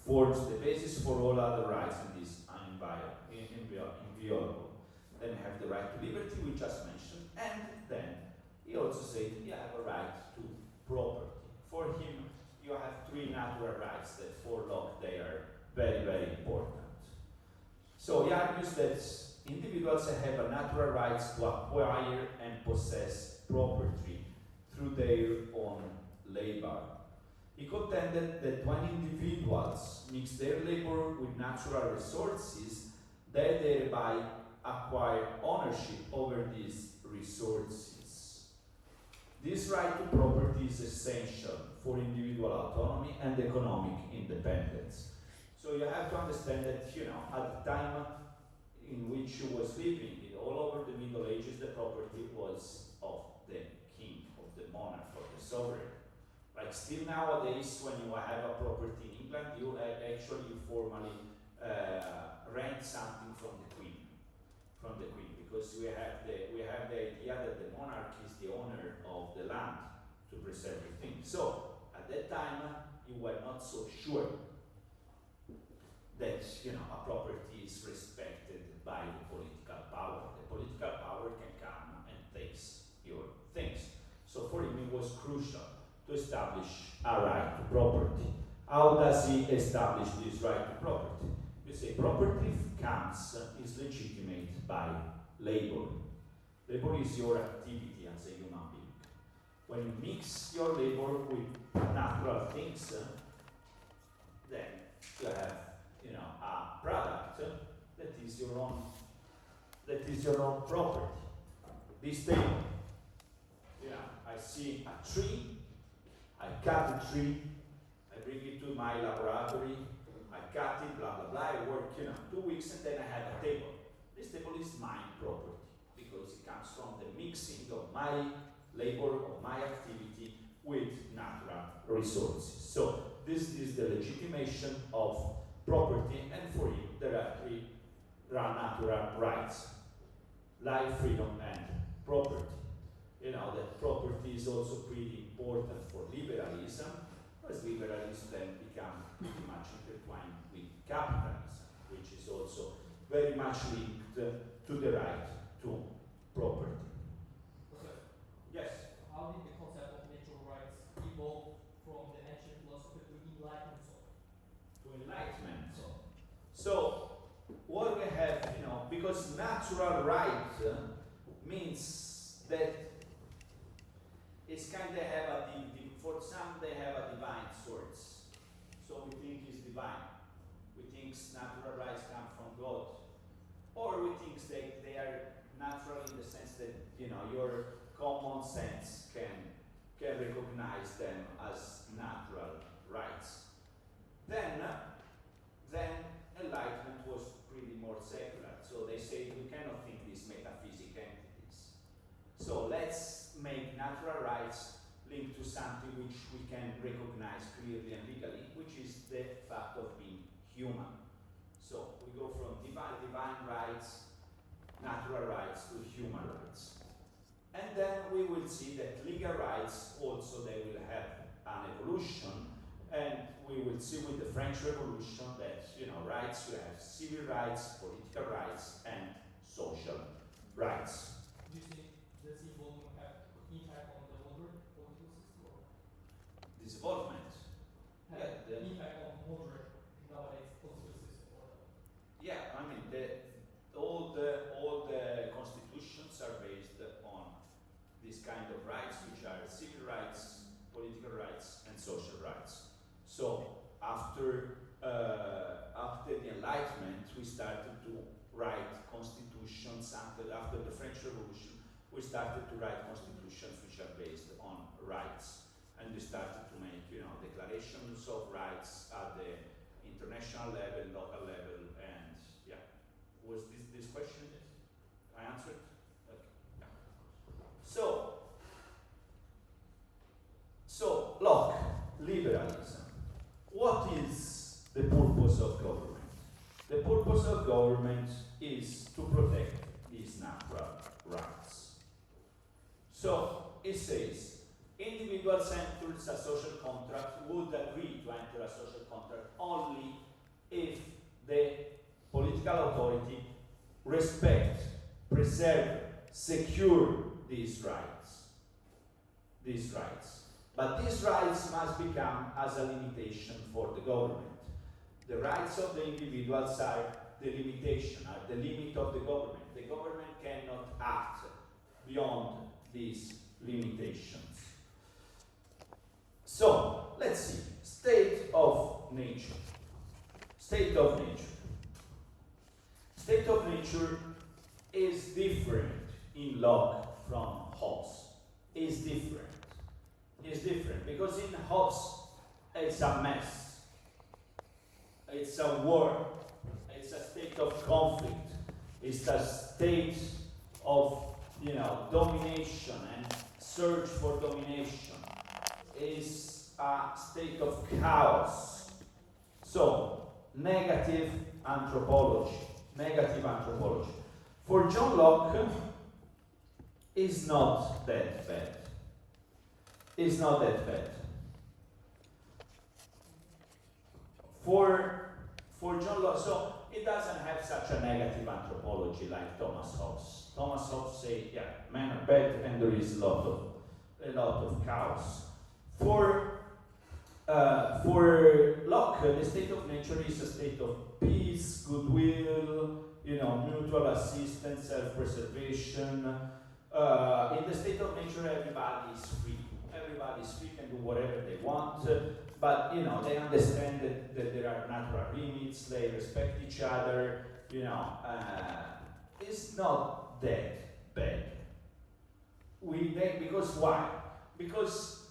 forms the basis for all other rights in this inviolable. Then you have the right to liberty, we just mentioned, and then he also said you have a right to property. For him, you have three natural rights that for Locke they are very, very important. So he argues that individuals have a natural rights to acquire and possess property through their own labor. He contended that when individuals mix their labor with natural resources, they thereby acquire ownership over these resources. This right to property is essential for individual autonomy and economic independence. So you have to understand that, at the time in which he was living, all over the Middle Ages, the property was of the king, of the monarch, of the sovereign. Like still nowadays, when you have a property in England, you actually formally rent something from the queen, because we have the idea that the monarch is the owner of the land to preserve the thing. So at that time, you were not so sure that a property is respected by the political power. The political power can come and takes your things. So for him, it was crucial to establish a right to property. How does he establish this right to property? You say property is legitimate by labor. Labor is your activity as a human being. When you mix your labor with natural things, then you have a product that is your own property. This table, I see a tree, I cut the tree, I bring it to my laboratory, I cut it, blah blah blah, I work 2 weeks and then I have a table. This table is my property because it comes from the mixing of my labor, of my activity with natural resources. So this is the legitimation of property, and for him there are natural rights: life, freedom, and property. That property is also pretty important for liberalism, because liberalism then become pretty much intertwined with capitalism, which is also very much linked to the right to property. Professor, Yes. how did the concept of natural rights evolve from the ancient philosophy to enlightenment? To enlightenment. So what we have, because natural right means that it's kind of have for some they have a divine source. So we think it's divine. We think natural rights come from God. Or we think they are natural in the sense that, your common sense can recognize them as natural rights. Then enlightenment was pretty more secular. So they say we cannot think these metaphysic entities. So let's make natural rights linked to something which we can recognize clearly and legally, which is the fact of being human. So we go from divine rights, natural rights, to human rights. And then we will see that legal rights also, they will have an evolution, and we will see with the French Revolution that, rights, we have civil rights, political rights, and social rights. Do you think this evolvement have impact on the modern political system? Or This evolvement, have the- impact on modern nowadays political system? Or yeah, I mean, all the constitutions are based on this kind of rights, which are civil rights, political rights, and social rights. So after the Enlightenment, we started to write constitutions. After the French Revolution, we started to write constitutions which are based on rights, and we started to make, declarations of rights at the international level, local level, and yeah. Was this question? I answered. Okay. Yeah. So Locke, liberalism. What is the purpose of government? The purpose of government is to protect these natural rights. So it says, individuals enter a social contract would agree to enter a social contract only if the political authority respect, preserve, secure these rights. These rights. But these rights must become as a limitation for the government. The rights of the individuals are the limitation, are the limit of the government. The government cannot act beyond these limitations. So, let's see. State of nature. State of nature. State of nature is different in Locke from Hobbes. Is different. Is different because in Hobbes it's a mess. It's a war. It's a state of conflict. It's a state of, domination and search for domination. It's a state of chaos. So, negative anthropology. Negative anthropology. For John Locke, is not that bad. Is not that bad. For John Locke, so it doesn't have such a negative anthropology like Thomas Hobbes. Thomas Hobbes say, yeah, men are bad and there is a lot of chaos. For Locke, the state of nature is a state of peace, goodwill, mutual assistance, self-preservation. In the state of nature, everybody is free. Everybody is free, can do whatever they want, but they understand that there are natural limits, they respect each other, it's not that bad. Because why? Because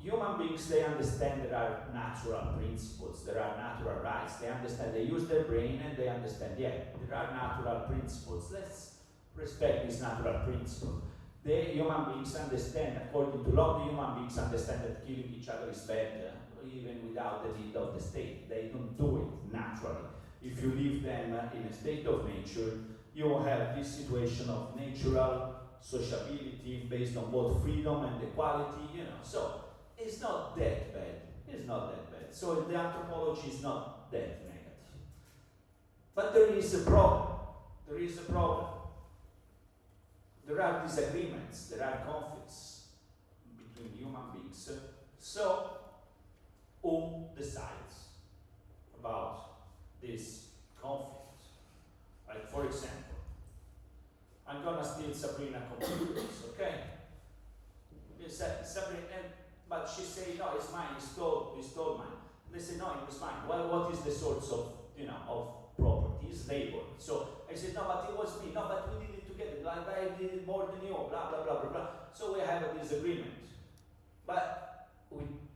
human beings, they understand there are natural principles, there are natural rights, they understand, they use their brain and they understand, yeah, there are natural principles, let's respect these natural principles. The human beings understand, according to Locke, the human beings understand that killing each other is bad, even without the need of the state. They don't do it naturally. If you leave them in a state of nature, you will have this situation of natural sociability based on both freedom and equality, So it's not that bad. It's not that bad. So the anthropology is not that negative. But there is a problem. There is a problem. There are disagreements, there are conflicts between human beings. So, who decides about this conflict? Like, for example, I'm gonna steal Sabrina computers, okay? Sabrina, but she say, no, it's mine, you stole mine. They say, no, it was mine. Well, what is the source of, of property? It's labor. So I said, no, but it was me. No, but we did it together. I did it more than you. Blah blah blah blah blah. So we have a disagreement. But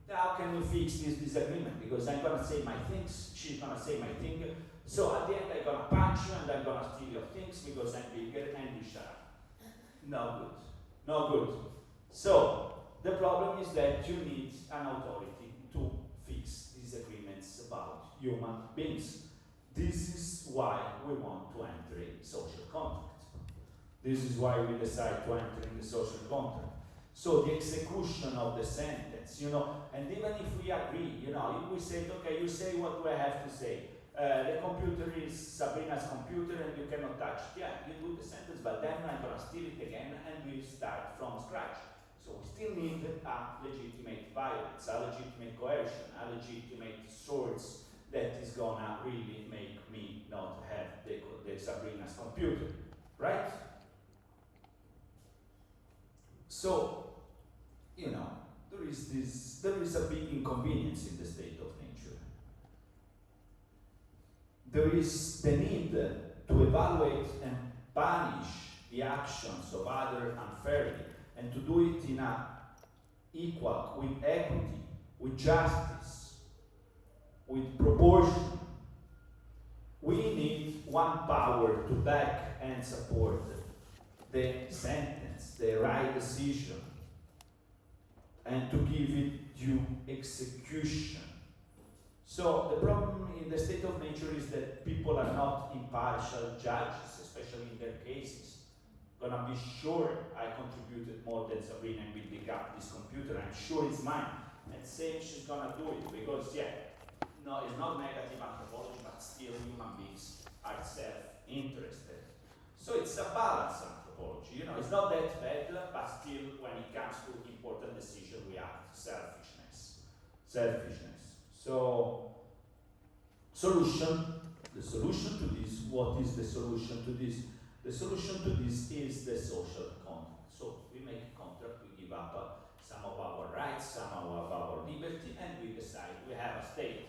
how can we fix this disagreement? Because I'm gonna say my things, she's gonna say my thing. So at the end, I'm gonna punch you and I'm gonna steal your things because I'm bigger and you shut up. No good. No good. So the problem is that you need an authority to fix disagreements about human beings. This is why we want to enter a social contract. This is why we decide to enter in the social contract. So the execution of the sentence, and even if we agree, if we say, okay, you say what do I have to say. The computer is Sabrina's computer and you cannot touch it. Yeah, you do the sentence, but then I'm gonna steal it again and we start from scratch. So we still need a legitimate violence, a legitimate coercion, a legitimate source that is gonna really make me not have the Sabrina's computer, right? So, there is a big inconvenience in the state of nature. There is the need to evaluate and punish the actions of others unfairly, and to do it in a equal, with equity, with justice, with proportion. We need one power to back and support the sentence, the right decision, and to give it due execution. So the problem in the state of nature is that people are not impartial judges, especially in their cases. Gonna be sure I contributed more than Sabrina and we pick up this computer. I'm sure it's mine. And saying she's gonna do it because, no, it's not negative anthropology, but still human beings are self-interested. So it's a balance anthropology. It's not that bad, but still, when it comes to important decision, we act selfishness. So solution, the solution to this, what is the solution to this? The solution to this is the social contract. So we make a contract, we give up some of our rights, some of our liberty, and we decide we have a state.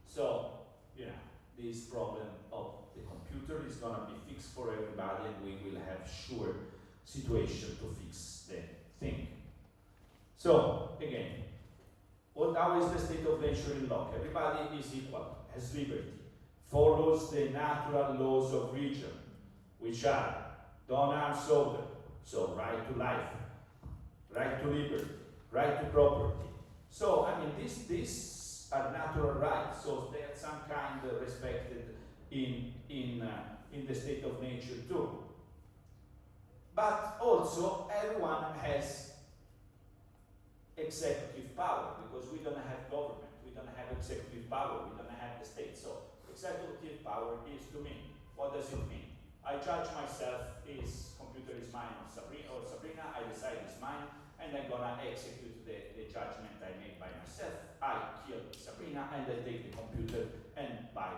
So, you know, this problem of the computer is gonna be fixed for everybody, and we will have sure situation to fix the thing. So, again, how is the state of nature in Locke? Everybody is equal, has liberty, follows the natural laws of region, which are don't harm other, so right to life, right to liberty, right to property. So, I mean, these are natural rights, so they are some kind of respected in the state of nature too. But also, everyone has executive power, because we don't have government, we don't have executive power, we don't have the state. So, executive power is to me. What does it mean? I judge myself, is computer is mine or Sabrina, I decide it's mine, and I'm gonna execute the judgment I made by myself. I kill Sabrina, and I take the computer, and bye.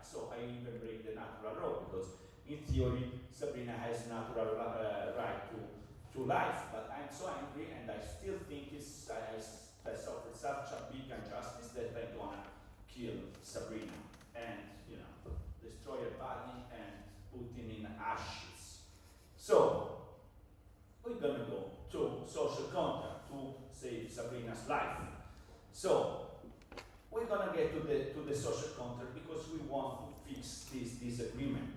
So I even break the natural law, because in theory, Sabrina has natural right to life, but I'm so angry, and I still think I suffered such a big injustice that I'm gonna kill Sabrina, and, you know, destroy her body and put it in ashes. So, we're gonna go to social contract to save Sabrina's life. So, we're gonna get to the social contract because we want to fix this disagreement.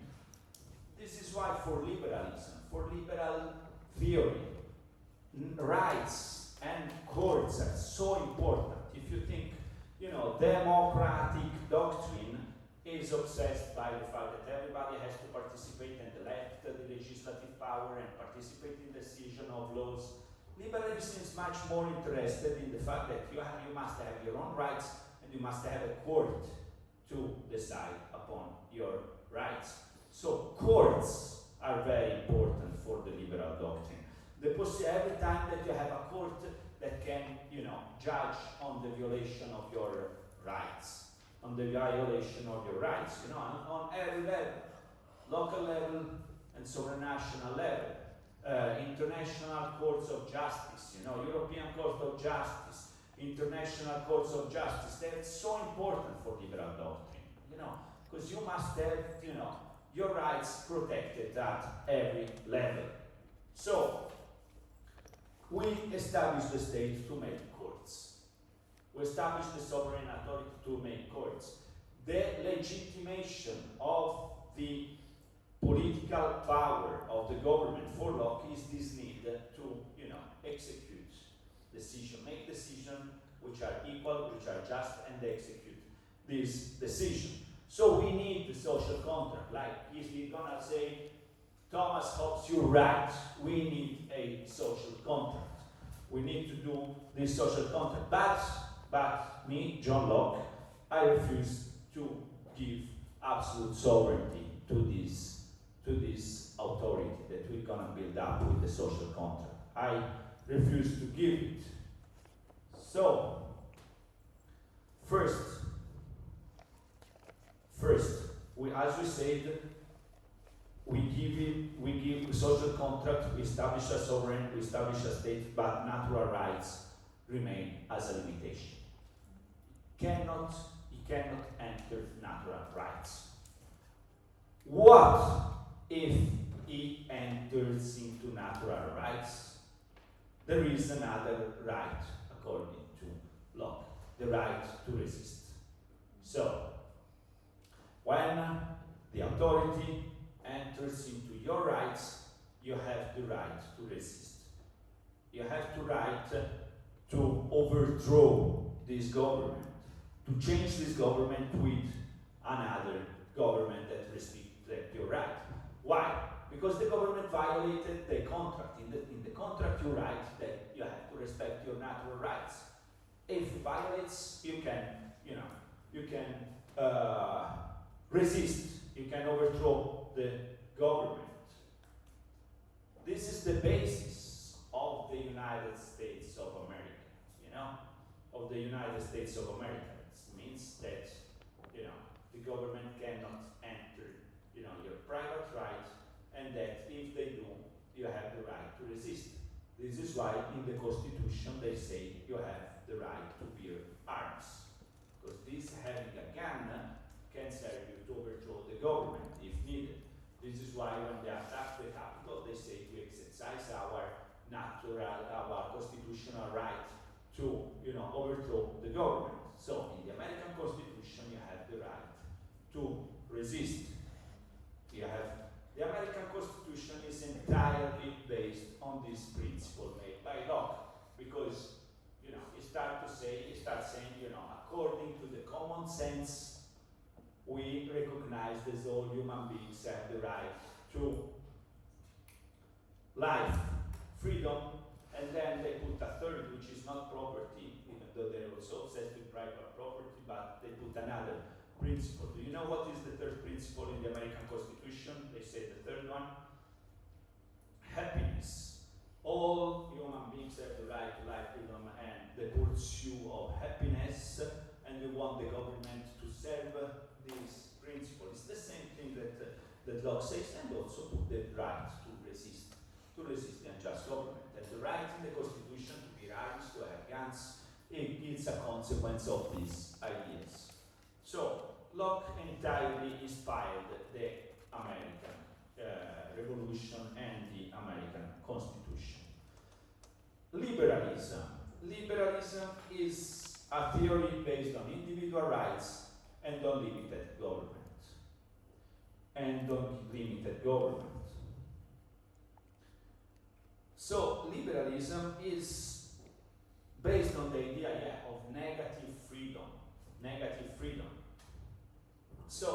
This is why for liberalism, for liberal theory, rights and courts are so important. If you think, you know, democratic doctrine is obsessed by the fact that everybody has to participate and elect the legislative power and participate in decision of laws. Liberalism is much more interested in the fact that you must have your own rights and you must have a court to decide upon your rights. So courts are very important for the liberal doctrine. Every time that you have a court that can, you know, judge on the violation of your rights, on the violation of your rights, you know, on every level, local level and supranational level, international courts of justice, you know, European Court of Justice, international courts of justice. They're so important for liberal doctrine, you know, because you must have, you know, your rights protected at every level. So, we establish the state to make courts. We establish the sovereign authority to make courts. The legitimation of the political power of the government for Locke is this need to, you know, execute decision, make decisions which are equal, which are just, and execute this decision. So we need the social contract. Like if we're gonna say, Thomas Hobbes, you're right, we need a social contract. We need to do this social contract. But me, John Locke, I refuse to give absolute sovereignty to this authority that we're gonna build up with the social contract. I refuse to give it. So, first, as we said, we give social contract, we establish a sovereign, we establish a state, but natural rights remain as a limitation. He cannot enter natural rights. What if he enters into natural rights? There is another right, according to Locke, the right to resist. So, when the authority enters into your rights, you have the right to resist. You have the right to overthrow this government, to change this government with another government that respects your right. Why? Because the government violated the contract. In the contract, you write that you have to respect your natural rights. If it violates, you can resist. You can overthrow the government. This is the basis of the United States of America. You know, of the United States of America. It means that, you know, the government cannot enter, your private right, and that if they do, you have the right to resist. This is why in the Constitution they say you have the right to bear arms. Because this having a gun can serve you to overthrow the government if needed. This is why when they attack the Capitol, they say to exercise our constitutional right to, overthrow the government. So in the American Constitution, you have the right to resist. You have the American Constitution is entirely based on this principle made by Locke, because he starts saying, according to the common sense, we recognize that all human beings have the right to life, freedom, and then they put a third, which is not property, even though they're also obsessed with private property, but they put another principle. Do you know what is the third principle in the American Constitution? They say the third one: happiness. All human beings have the right to life, freedom, and the pursuit of happiness, and we want the government to serve this principle. It's the same thing that Locke says, and also put the right to resist the unjust government. And the right in the Constitution to bear arms, to have guns, it's a consequence of these ideas. So, Locke entirely inspired the American Revolution and the American Constitution. Liberalism. Liberalism is a theory based on individual rights and unlimited government. So, liberalism is based on the idea of negative freedom. So,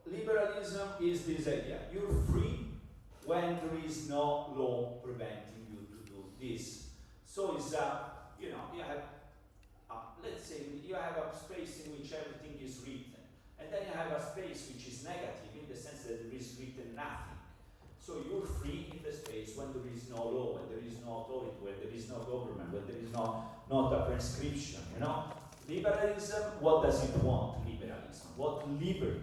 liberalism is this idea: you're free when there is no law preventing you to do this. So it's you have, let's say you have a space in which everything is written, and then you have a space which is negative in the sense that there is written nothing. So you're free in the space when there is no law, when there is no authority, when there is no government, when there is not a prescription, Liberalism, what does it want, liberalism? What liberty?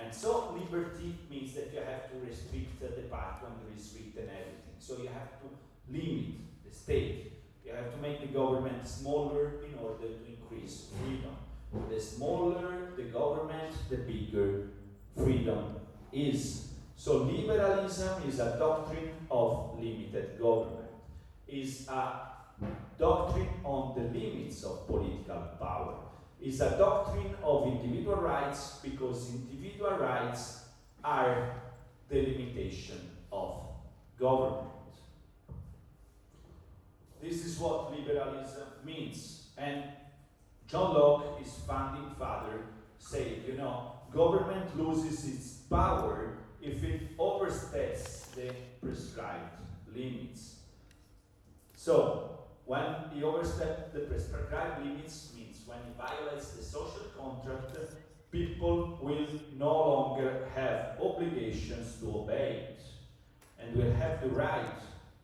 And so liberty means that you have to restrict the part when there is written everything. So you have to limit the state. You have to make the government smaller in order to increase freedom. The smaller the government, the bigger freedom is. So liberalism is a doctrine of limited government, is a doctrine on the limits of political power, is a doctrine of individual rights, because individual rights are the limitation of government. This is what liberalism means. And John Locke, his founding father, said, government loses its power if it oversteps the prescribed limits. So, when he oversteps the prescribed limits, means when he violates the social contract, people will no longer have obligations to obey it, and will have the right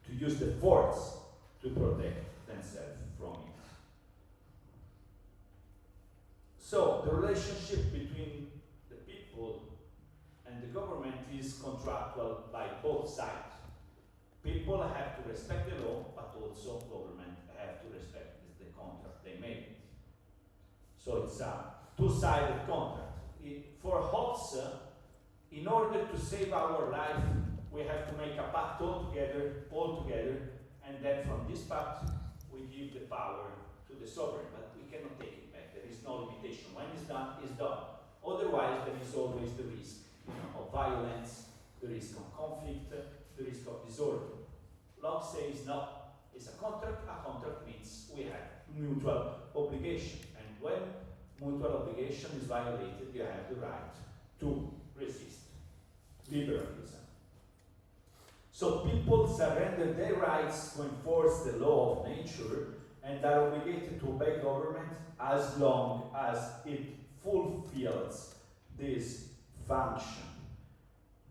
to use the force to protect themselves from it. So, the relationship between the people and the government is contractual by both sides. People have to respect the law, but also government have to respect the contract they made. So it's a two-sided contract. For Hobbes, in order to save our life, we have to make a pact all together, and then from this pact we give the power to the sovereign, but we cannot take it back. There is no limitation. When it's done, it's done. Otherwise, there is always the risk of violence, the risk of conflict, the risk of disorder. Locke says no, it's a contract. A contract means we have mutual obligation, and when mutual obligation is violated, you have the right to resist. Liberalism. So people surrender their rights to enforce the law of nature and are obligated to obey government as long as it fulfills this function.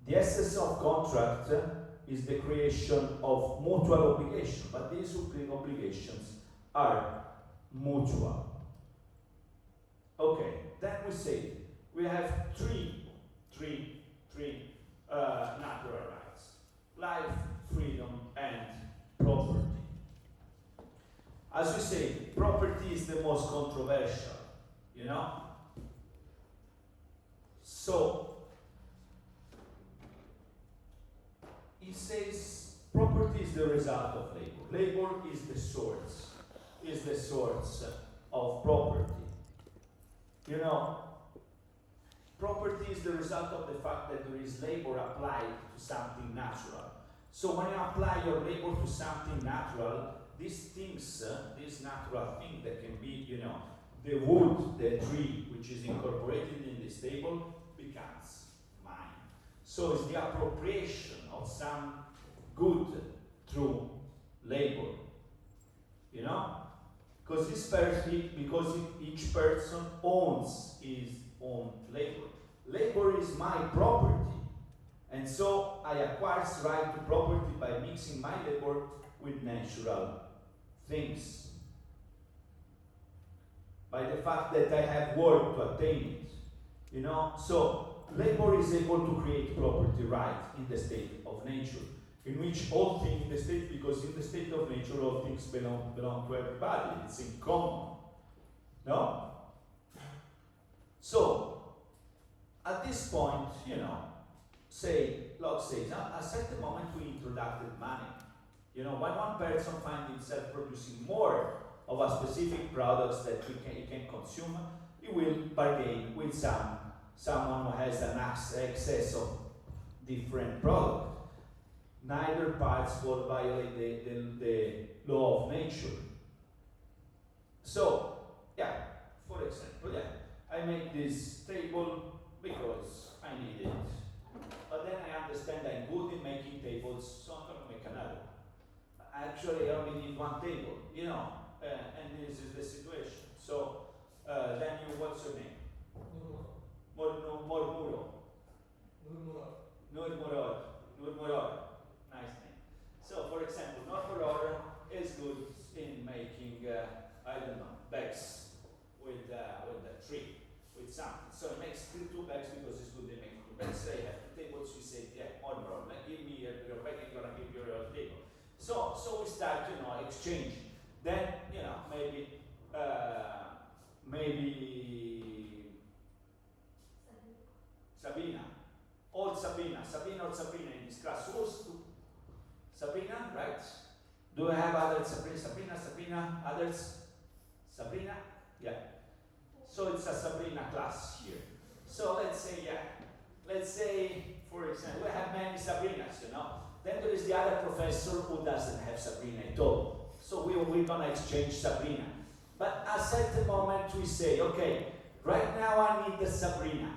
The essence of contract is the creation of mutual obligation, but these obligations are mutual. Okay, then we say we we have three natural rights: life, freedom, and property. As we say, property is the most controversial, you know? So, he says property is the result of labor. Labor is the source of property. You know, property is the result of the fact that there is labor applied to something natural. So when you apply your labor to something natural, these things, this natural thing that can be, you know, the wood, the tree, which is incorporated in this table, becomes mine. So it's the appropriation of some good through labor. You know? Because each person owns his own labor. Labor is my property. And so I acquire right to property by mixing my labor with natural things. By the fact that I have worked to attain it. You know? So labor is able to create property right in the state of nature, in which all things in the state, because in the state of nature all things belong to everybody, it's in common. No? So, at this point, you know, Locke says, at a certain moment we introduced money. You know, when one person finds himself producing more of a specific products that he can consume, he will bargain with someone who has an excess of different products. Neither parts will violate the law of nature. So, yeah, for example, I make this table because I need it. But then I understand I'm good in making tables, so I'm going to make another. Actually, I only need one table, you know, and this is the situation. So, then what's your name? Mormuro. Nurmurod. Nice name. So, for example, Nurmurod is good in making, bags with a tree, with something. So it makes two bags because it's good in making two bags. So you have the tables, you say, Nurmurod, give me your bag, I'm gonna give you your table. So we start, you know, exchange. Then, you know, maybe Sabina or Sabina in this class. Who's Sabina, right? Do I have others? Sabina, others? Sabrina? Yeah. So it's a Sabrina class here. So let's say, for example, we have many Sabrinas, you know. Then there is the other professor who doesn't have Sabrina at all. So we're gonna exchange Sabrina. But at a certain moment we say, okay, right now I need the Sabrina.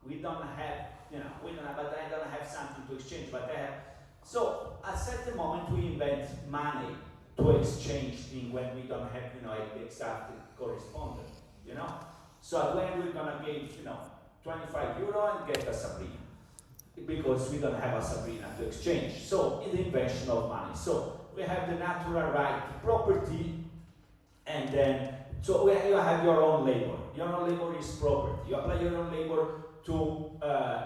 We don't have, but I don't have something to exchange, but I have. So at a certain moment we invent money to exchange things when we don't have, the exact correspondent, So at the end we're gonna give, €25 and get a Sabrina. Because we don't have a Sabrina to exchange. So it's the invention of money. So we have the natural right to property, and then, so you have your own labor. Your own labor is property. You apply your own labor to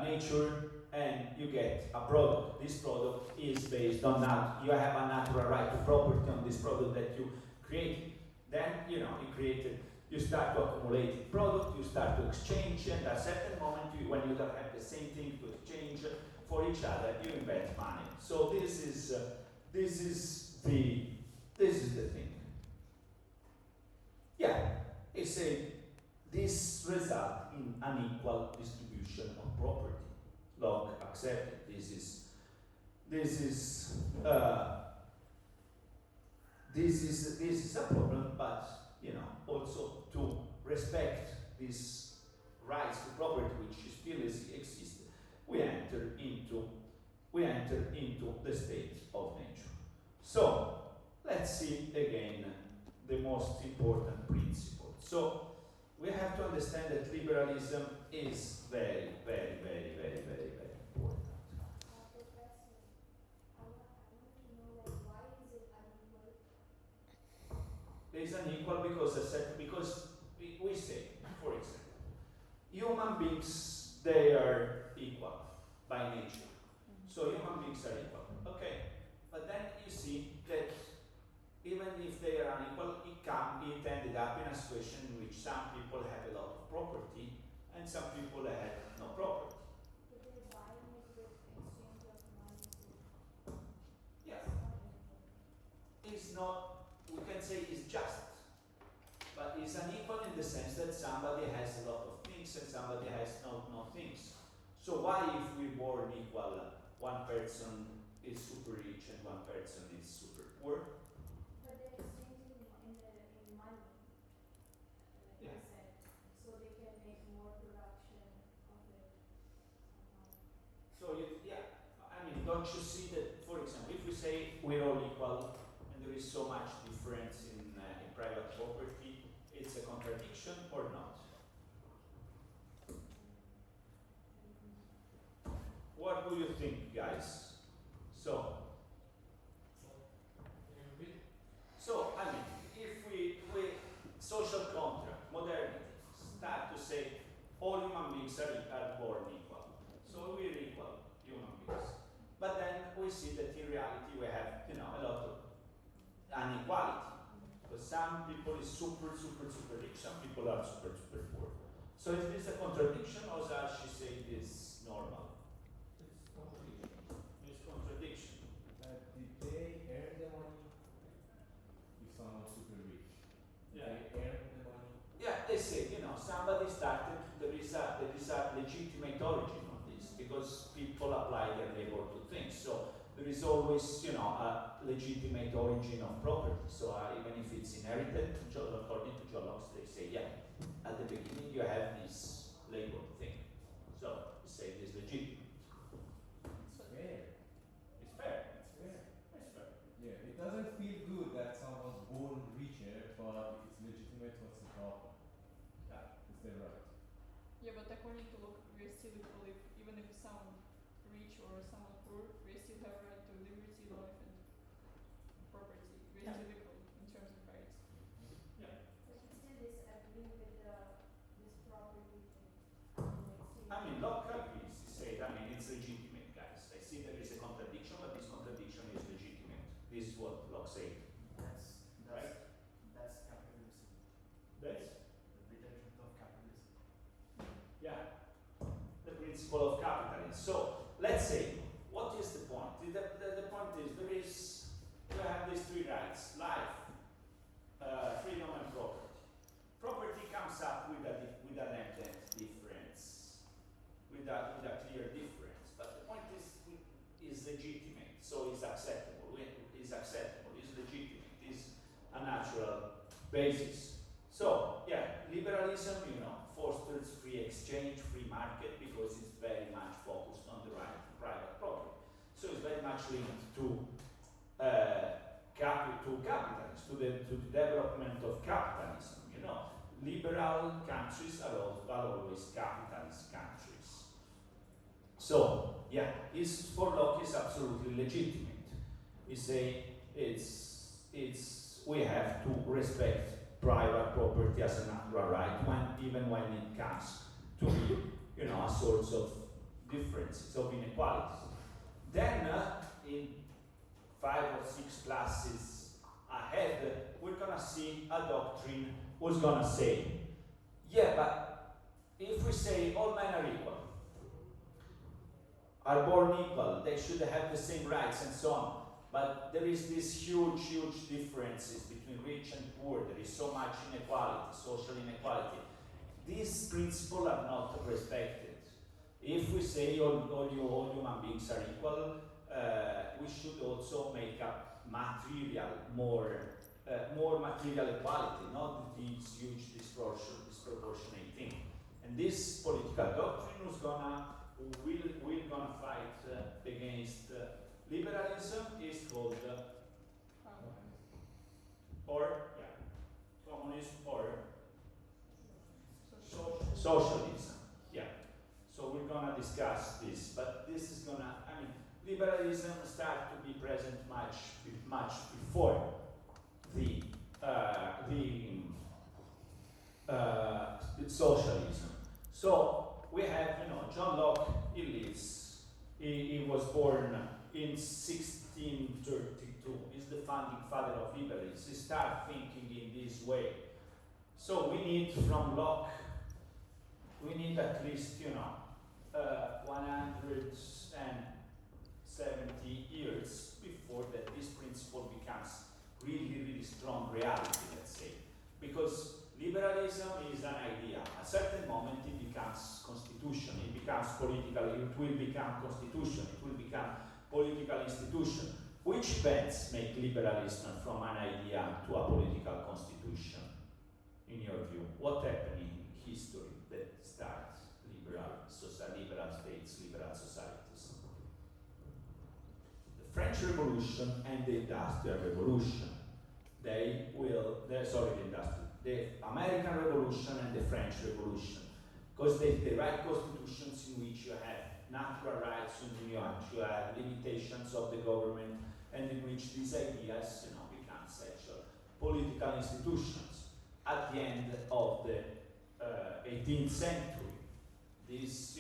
nature, and you get a product. This product is based on that. You have a natural right to property on this product that you created. Then, you start to accumulate product, you start to exchange, and at a certain moment, when you don't have the same thing to exchange for each other, you invent money. So this is the thing. Yeah, it's this result in unequal distribution of property. Locke accepted this is a problem, but also to respect these rights to property, which still exists, we enter into the state of nature. So let's see again the most important principle. So we have to understand that liberalism is very, very, very, very, very, very important. Professor, I want to know, why is it unequal? It is unequal because we say, for example, human beings, they are equal by nature. So human beings are equal. Okay, but then you see that even if they are unequal, it ended up in a situation in which some people have a lot of property and some people had no property. But they're buying it with exchange of money, so Yes, it's not unequal. it's not, we can say it's just, but it's unequal in the sense that somebody has a lot of things and somebody has no things. So why if we born equal, one person is super rich and one person is super poor? But they're exchanging in money, like Yeah. I said, so they can make more production of it somehow. So I mean, don't you see that, for example, if we say we're all equal and there is so much difference in private property, it's a contradiction or not? What do you think, guys? So, Can you repeat? so I mean, if we social contract, modernity, start to say all human beings are born equal. So we're equal human beings. But then we see that in reality we have, a lot of inequality. Because some people is super rich, some people are super poor. So is this a contradiction or does she say this normal? It's contradiction. It's contradiction. Did they earn the money? If someone's super rich, Yeah. they earn the money. Yeah, they say, somebody started, there is a legitimate origin of this because people apply their labor to things. So there is always, a legitimate origin of property. So even if it's inherited, according to John Locke, they say, yeah, at the beginning you have this labor thing. So you say it is legitimate. It's fair. It's fair. It's fair. It's fair. Yeah, it doesn't feel good that someone's born richer, but it's legitimate. What's the problem? Yeah. Is that right? Yeah, but according to Locke, we're still equal even if someone rich or someone poor, we still have right to liberty, life, and property. We're Yeah. still equal in terms of rights. Yeah. But you still disagree with this property thing. I mean, Locke agrees. He said, it's legitimate, guys. I see there is a contradiction, but this contradiction is legitimate. This is what Locke said. Right? That's capitalism. That's The bitter truth of capitalism. Yeah, the principle of capitalism. So let's say, what is the point? The point is we have these three rights: life, freedom, and property. Property comes up with an evident difference, with a clear difference. But the point is legitimate, so it's acceptable. It's acceptable. It's legitimate. It's a natural basis. So yeah, liberalism, fosters free exchange, free market because it's very much focused on the right to private property. So it's very much linked to capitalism, to the development of capitalism. Liberal countries are always capitalist countries. So yeah, for Locke is absolutely legitimate. We say we have to respect private property as a natural right even when it comes to be, a source of differences, of inequalities. Then in 5 or 6 classes ahead, we're gonna see a doctrine who's gonna say, yeah, but if we say all men are equal, are born equal, they should have the same rights and so on. But there is this huge differences between rich and poor. There is so much inequality, social inequality. These principles are not respected. If we say all human beings are equal, we should also make up more material equality, not this huge disproportionate thing. And this political doctrine will gonna fight against liberalism is called communism or socialism. Yeah. So we're gonna discuss this, but this is gonna. Liberalism started to be present much before the socialism. So we have, John Locke, he was born in 1632. He's the founding father of liberalism. He started thinking in this way. So we need from Locke, we need at least, 170 years before that this principle becomes really, really strong reality, let's say. Because liberalism is an idea. At a certain moment it becomes constitution, it becomes political, it will become constitution, it will become political institution. Which events make liberalism from an idea to a political constitution, in your view? What happened in history that starts liberal states, liberal societies? The French Revolution and the Industrial Revolution. The American Revolution and the French Revolution. Because they write constitutions in which you have natural rights, in which you have limitations of the government, and in which these ideas, become such political institutions. At the end of the 18th century, these,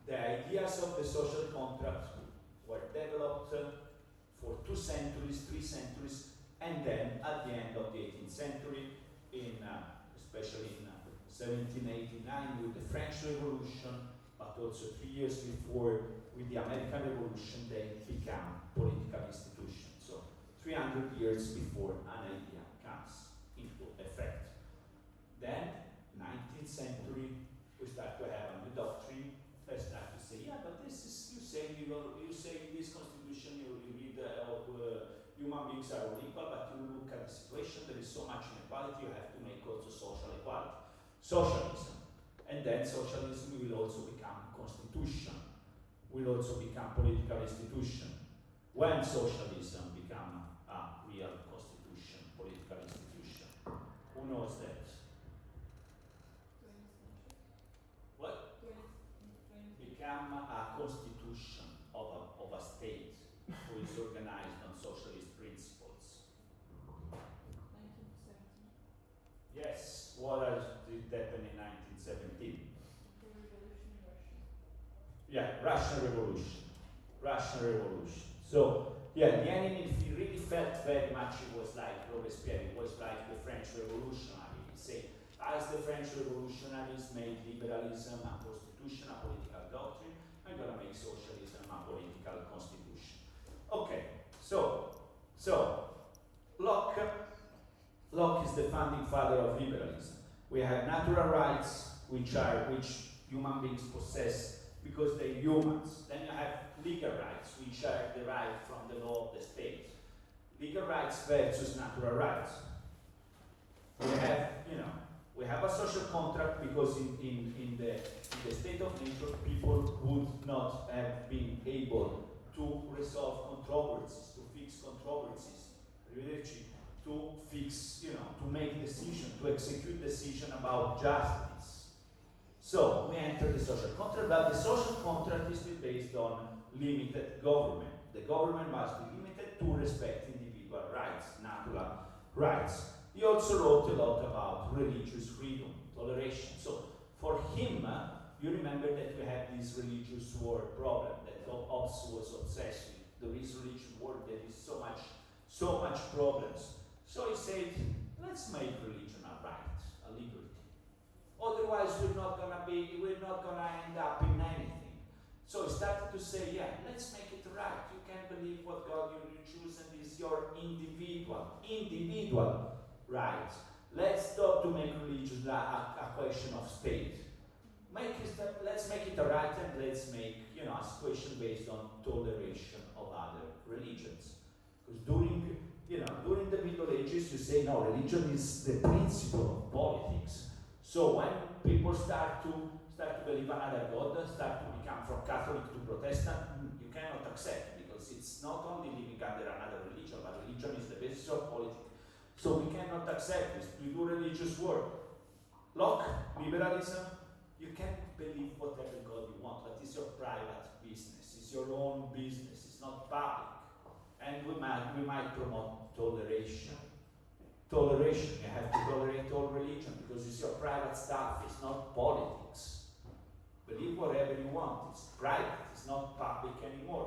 the ideas of the social contract were developed for 2 centuries, 3 centuries, and then at the end of the 18th century, especially in 1789 with the French Revolution, but also 3 years before with the American Revolution, they become political institutions. So 300 years before an idea comes into effect. Then, 19th century, we start to have a new doctrine. They start to say, yeah, but this is, you say in this constitution, you read human beings are all equal, but you look at the situation, there is so much inequality, you have to make also social equality. Socialism. And then socialism will also become constitution, will also become political institution. When socialism become a real constitution, political institution? Who knows that? 20th century. What? 20th. Become a constitution of a state who is organized on socialist principles. 1917. Yes, what did happen in 1917? The revolution in Russia. Yeah, Russian Revolution. Russian Revolution. So, yeah, Lenin, if he really felt very much, it was like Robespierre, it was like the French Revolutionary. He said, as the French revolutionaries made liberalism a constitution, a political doctrine, I'm going to make socialism a political constitution. Okay, so Locke is the founding father of liberalism. We have natural rights, which human beings possess because they're humans. Then you have legal rights, which are derived from the law of the state. Legal rights versus natural rights. We have a social contract because in the state of nature, people would not have been able to resolve controversies, to fix controversies, to fix, to make decision, to execute decision about justice. So we enter the social contract, but the social contract is still based on limited government. The government must be limited to respect individual rights, natural rights. He also wrote a lot about religious freedom, toleration. So for him, you remember that we had this religious war problem that Hobbes was obsessed with. There is religious war, there is so much problems. So he said, let's make religion a right, a liberty. Otherwise, we're not gonna end up in anything. So he started to say, yeah, let's make it right. You can believe what God you choose, and is your individual right. Let's stop to make religion a question of state. Let's make it a right, and let's make a situation based on toleration of other religions. Because during the Middle Ages, you say no, religion is the principle of politics. So when people start to believe another God, start to become from Catholic to Protestant, you cannot accept, because it's not only living under another religion, but religion is the basis of politics. So we cannot accept this. We do religious work. Locke, liberalism, you can believe whatever God you want, but it's your private business, it's your own business, it's not public. And we might promote toleration. Toleration, you have to tolerate all religion because it's your private stuff, it's not politics. whatever you want. It's private, it's not public anymore.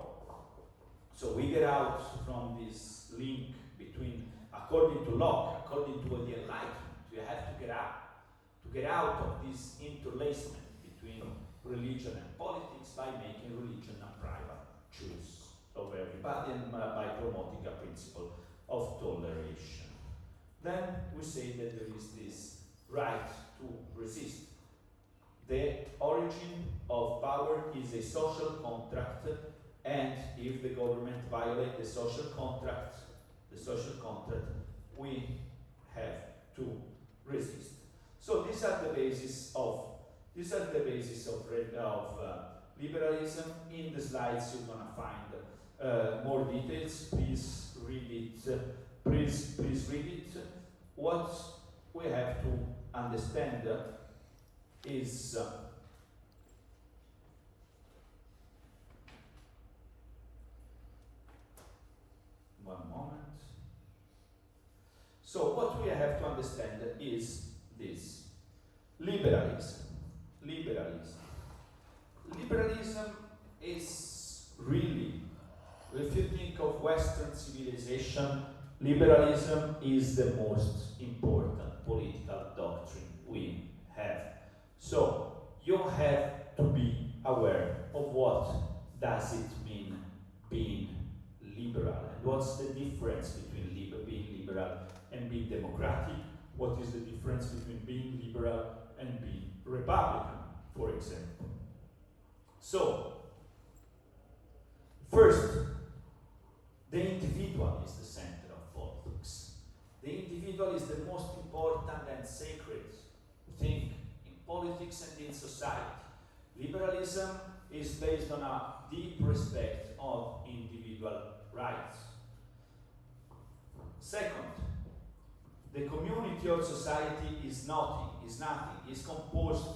So we get out from this link between, according to Locke, according to the Enlightenment, you have to get out of this interlacement between religion and politics by making religion a private choice of everybody and by promoting a principle of toleration. Then we say that there is this right to resist. The origin of power is a social contract, and if the government violates the social contract, we have to resist. So these are the basis of liberalism. In the slides you're gonna find more details. Please read it. Please read it. What we have to understand is one moment. So what we have to understand is this. Liberalism is really, if you think of Western civilization, liberalism is the most important political doctrine we have. So you have to be aware of what does it mean being liberal, and what's the difference between being liberal and being democratic. What is the difference between being liberal and being Republican, for example? So, first, the individual is the center of politics. The individual is the most important and sacred thing in politics and in society. Liberalism is based on a deep respect of individual rights. Second, the community or society is nothing, is composed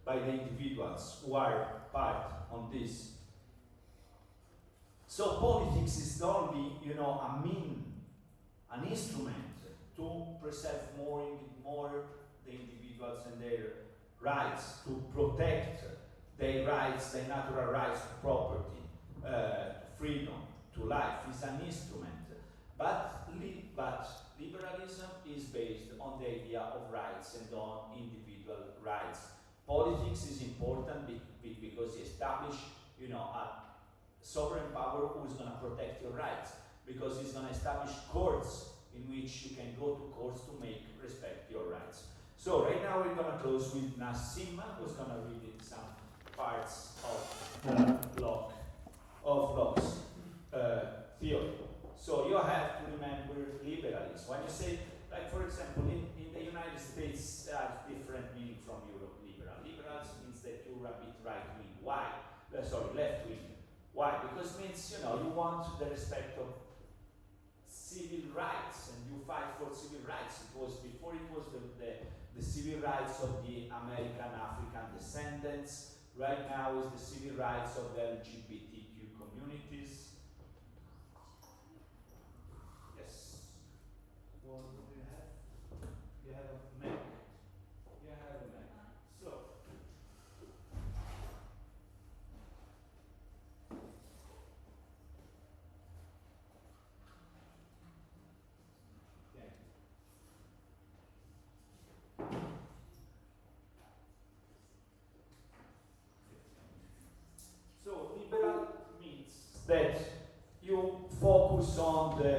by the individuals who are part on this. So politics is only, a mean, an instrument to preserve more the individuals and their rights, to protect their rights, their natural rights to property, to freedom, to life. Is an instrument. But liberalism is based on the idea of rights and on individual rights. Politics is important because you establish, a sovereign power who is going to protect your rights, because it's going to establish courts in which you can go to courts to make respect your rights. So right now we're going to close with Nassim, who's going to read some parts of Locke's theory. So you have to remember liberalism. When you say, like for example, in the United States, different meaning from Europe, liberal. Liberals means that you're a bit right-wing. Why? Left-wing. Why? Because it means, you want the respect of civil rights, and you fight for civil rights. Before it was the civil rights of the American African descendants. Right now is the civil rights of the LGBTQ communities. What do you have? You have a Mac. You have a Mac. So. Okay. So liberal means that you focus on the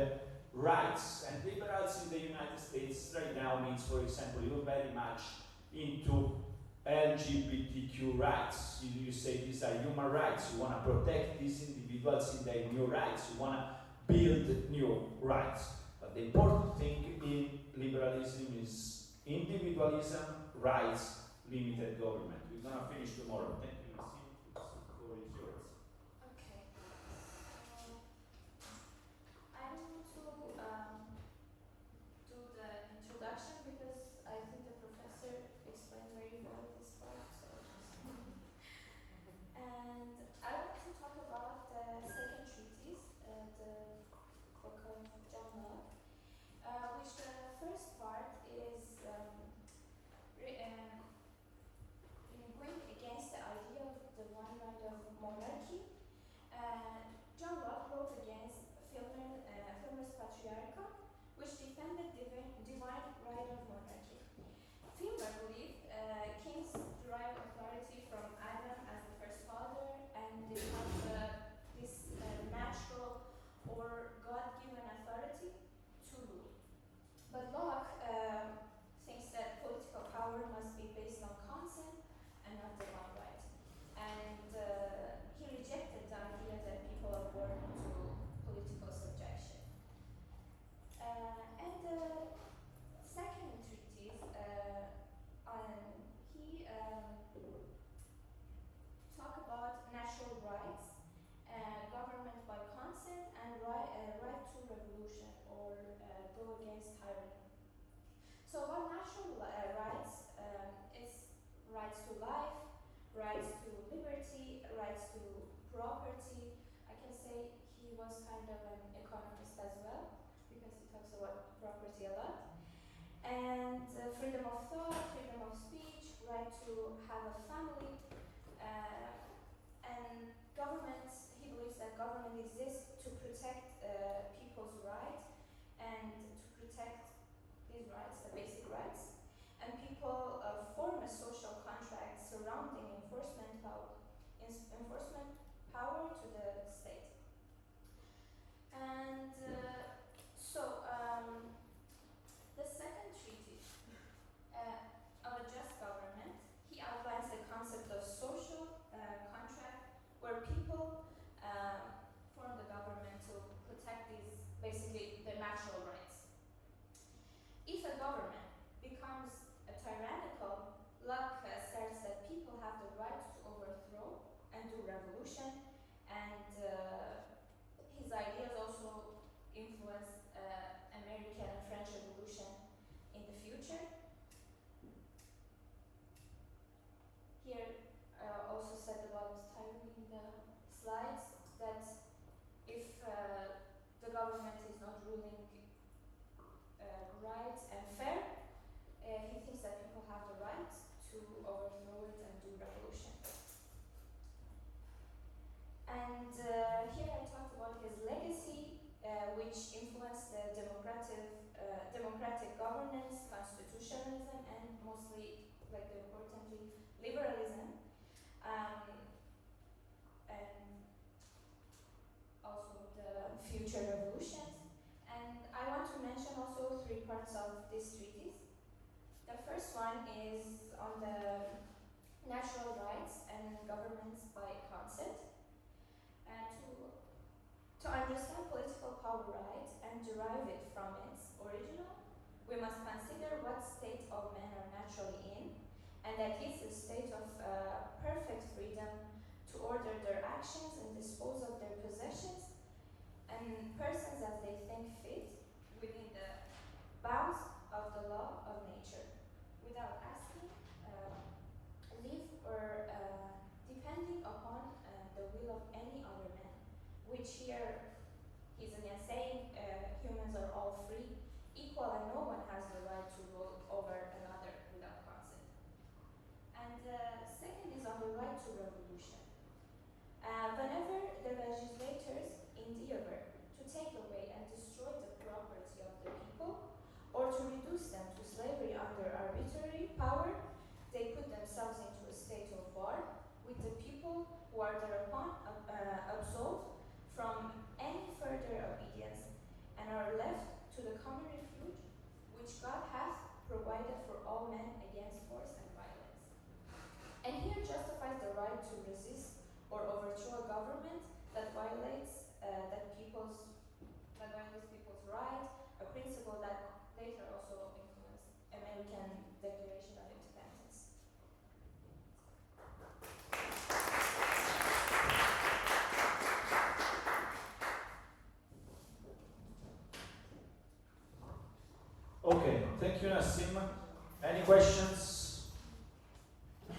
rights, and liberals in the United States right now means, for example, you're very much into LGBTQ rights. You say these are human rights. You want to protect these individuals in their new rights. You want to build new rights. But the important thing in liberalism is individualism, rights, limited government. We're going to finish tomorrow. Thank you, Nassim. The floor is yours. Okay. I don't want to do the introduction because I think the professor explained very well this part. So and I want to talk about the second treatise, the book of John Locke, which the first part is going against the idea rights. It's rights to life, rights to liberty, rights to property. I can say he was kind of an economist as well because he talks about property a lot. And freedom of thought, freedom of speech, right to have a family, and government. He believes that government exists to protect people's rights and to protect these rights, the basic rights, and people form a social contract surrounding enforcement power to the state. And the second treaty of a just government, he outlines the concept of social contract where people form the government to protect these, basically, the natural rights. If a government becomes a tyrannical, Locke asserts that people have the right to overthrow and do revolution, and his ideas also influenced American and French Revolution in the future. Here also said about tyranny in the slides that if the government is not ruling right and fair, he thinks that people have the right to overthrow it and do revolution. And here I talked about his legacy, which influenced the democratic governance, constitutionalism, and mostly, like importantly, liberalism, and also the future revolutions. And I want to mention also 3 parts of these treaties. The first one is on the natural rights and governments by consent. To understand political power right and derive it from its original, we must consider what state of men are naturally in, and that it's a state of perfect freedom to order their actions and dispose of their possessions and persons as they think fit within the bounds of the law of nature, without asking, leave, or depending upon the will of any other man, which here he's again saying humans are all free, equal, and no one has the right to rule over another without consent. And second is on the right to revolution. Whenever the legislators endeavor to take away and destroy the property of the people, or to reduce them to slavery under arbitrary power, they put themselves into a state of war with the people, who are thereupon absolved from any further obedience and are left to the common refuge which God hath provided for all men against force and violence. And here justifies the right to resist or overthrow a government that violates people's right, a principle that later also influenced American Declaration of Independence. Okay, thank you, Nassim. Any questions?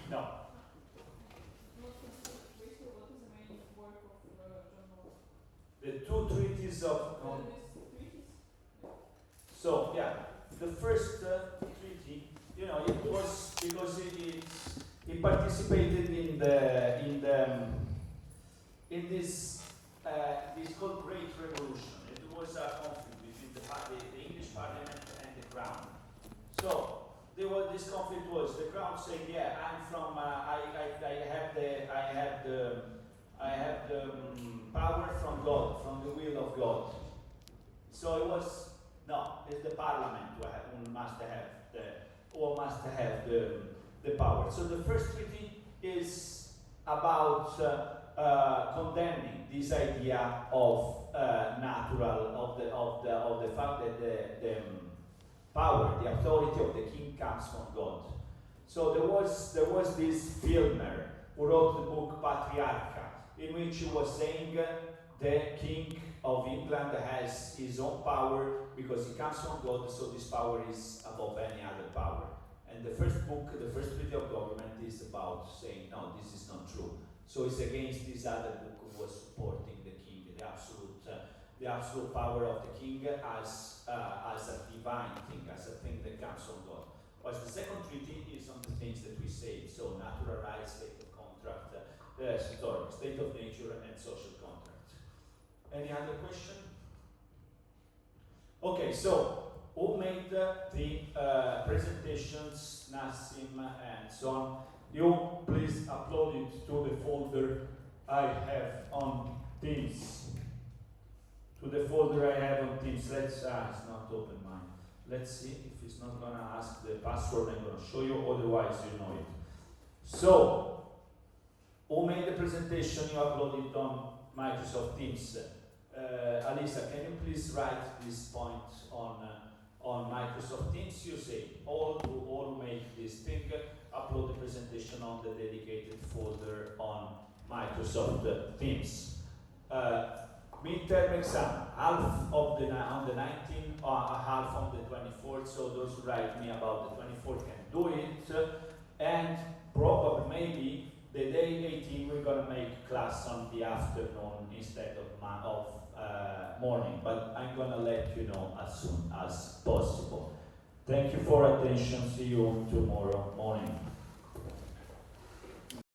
No. Basically, what is the main work of John Locke? The 2 treaties of. These treaties? So yeah, the first treaty, it was because it participated in this called Great Revolution. It was a conflict between the English Parliament and the Crown. So this conflict was the Crown saying, yeah, I'm from I have the power from God, from the will of God. So it was it's the Parliament who must have the power. So the first treaty is about condemning this idea of of the fact that the power, the authority of the king comes from God. So there was this Filmer who wrote the book Patriarcha, in which he was saying the king of England has his own power because he comes from God, so this power is above any other power. And the first book, the first treaty of government, is about saying, no, this is not true. So it's against this other book who was supporting the king, the absolute power of the king as a divine thing, as a thing that comes from God. Whereas the second treaty is on the things that we say, so natural rights, state of contract, state of nature, and social contract. Any other question? Okay, so who made the presentations, Nassim and so on? You please upload it to the folder I have on Teams. To the folder I have on Teams. It's not open mine. Let's see if it's not gonna ask the password. I'm gonna show you, otherwise you know it. So, who made the presentation? You upload it on Microsoft Teams. Alisa, can you please write this point on Microsoft Teams? You say all who make this thing, upload the presentation on the dedicated folder on Microsoft Teams. Midterm exam, half of the on the 19th, half on the 24th. So those who write me about the 24th can do it, and probably maybe the day 18 we're gonna make class on the afternoon instead of morning. But I'm gonna let you know as soon as possible. Thank you for attention. See you tomorrow morning.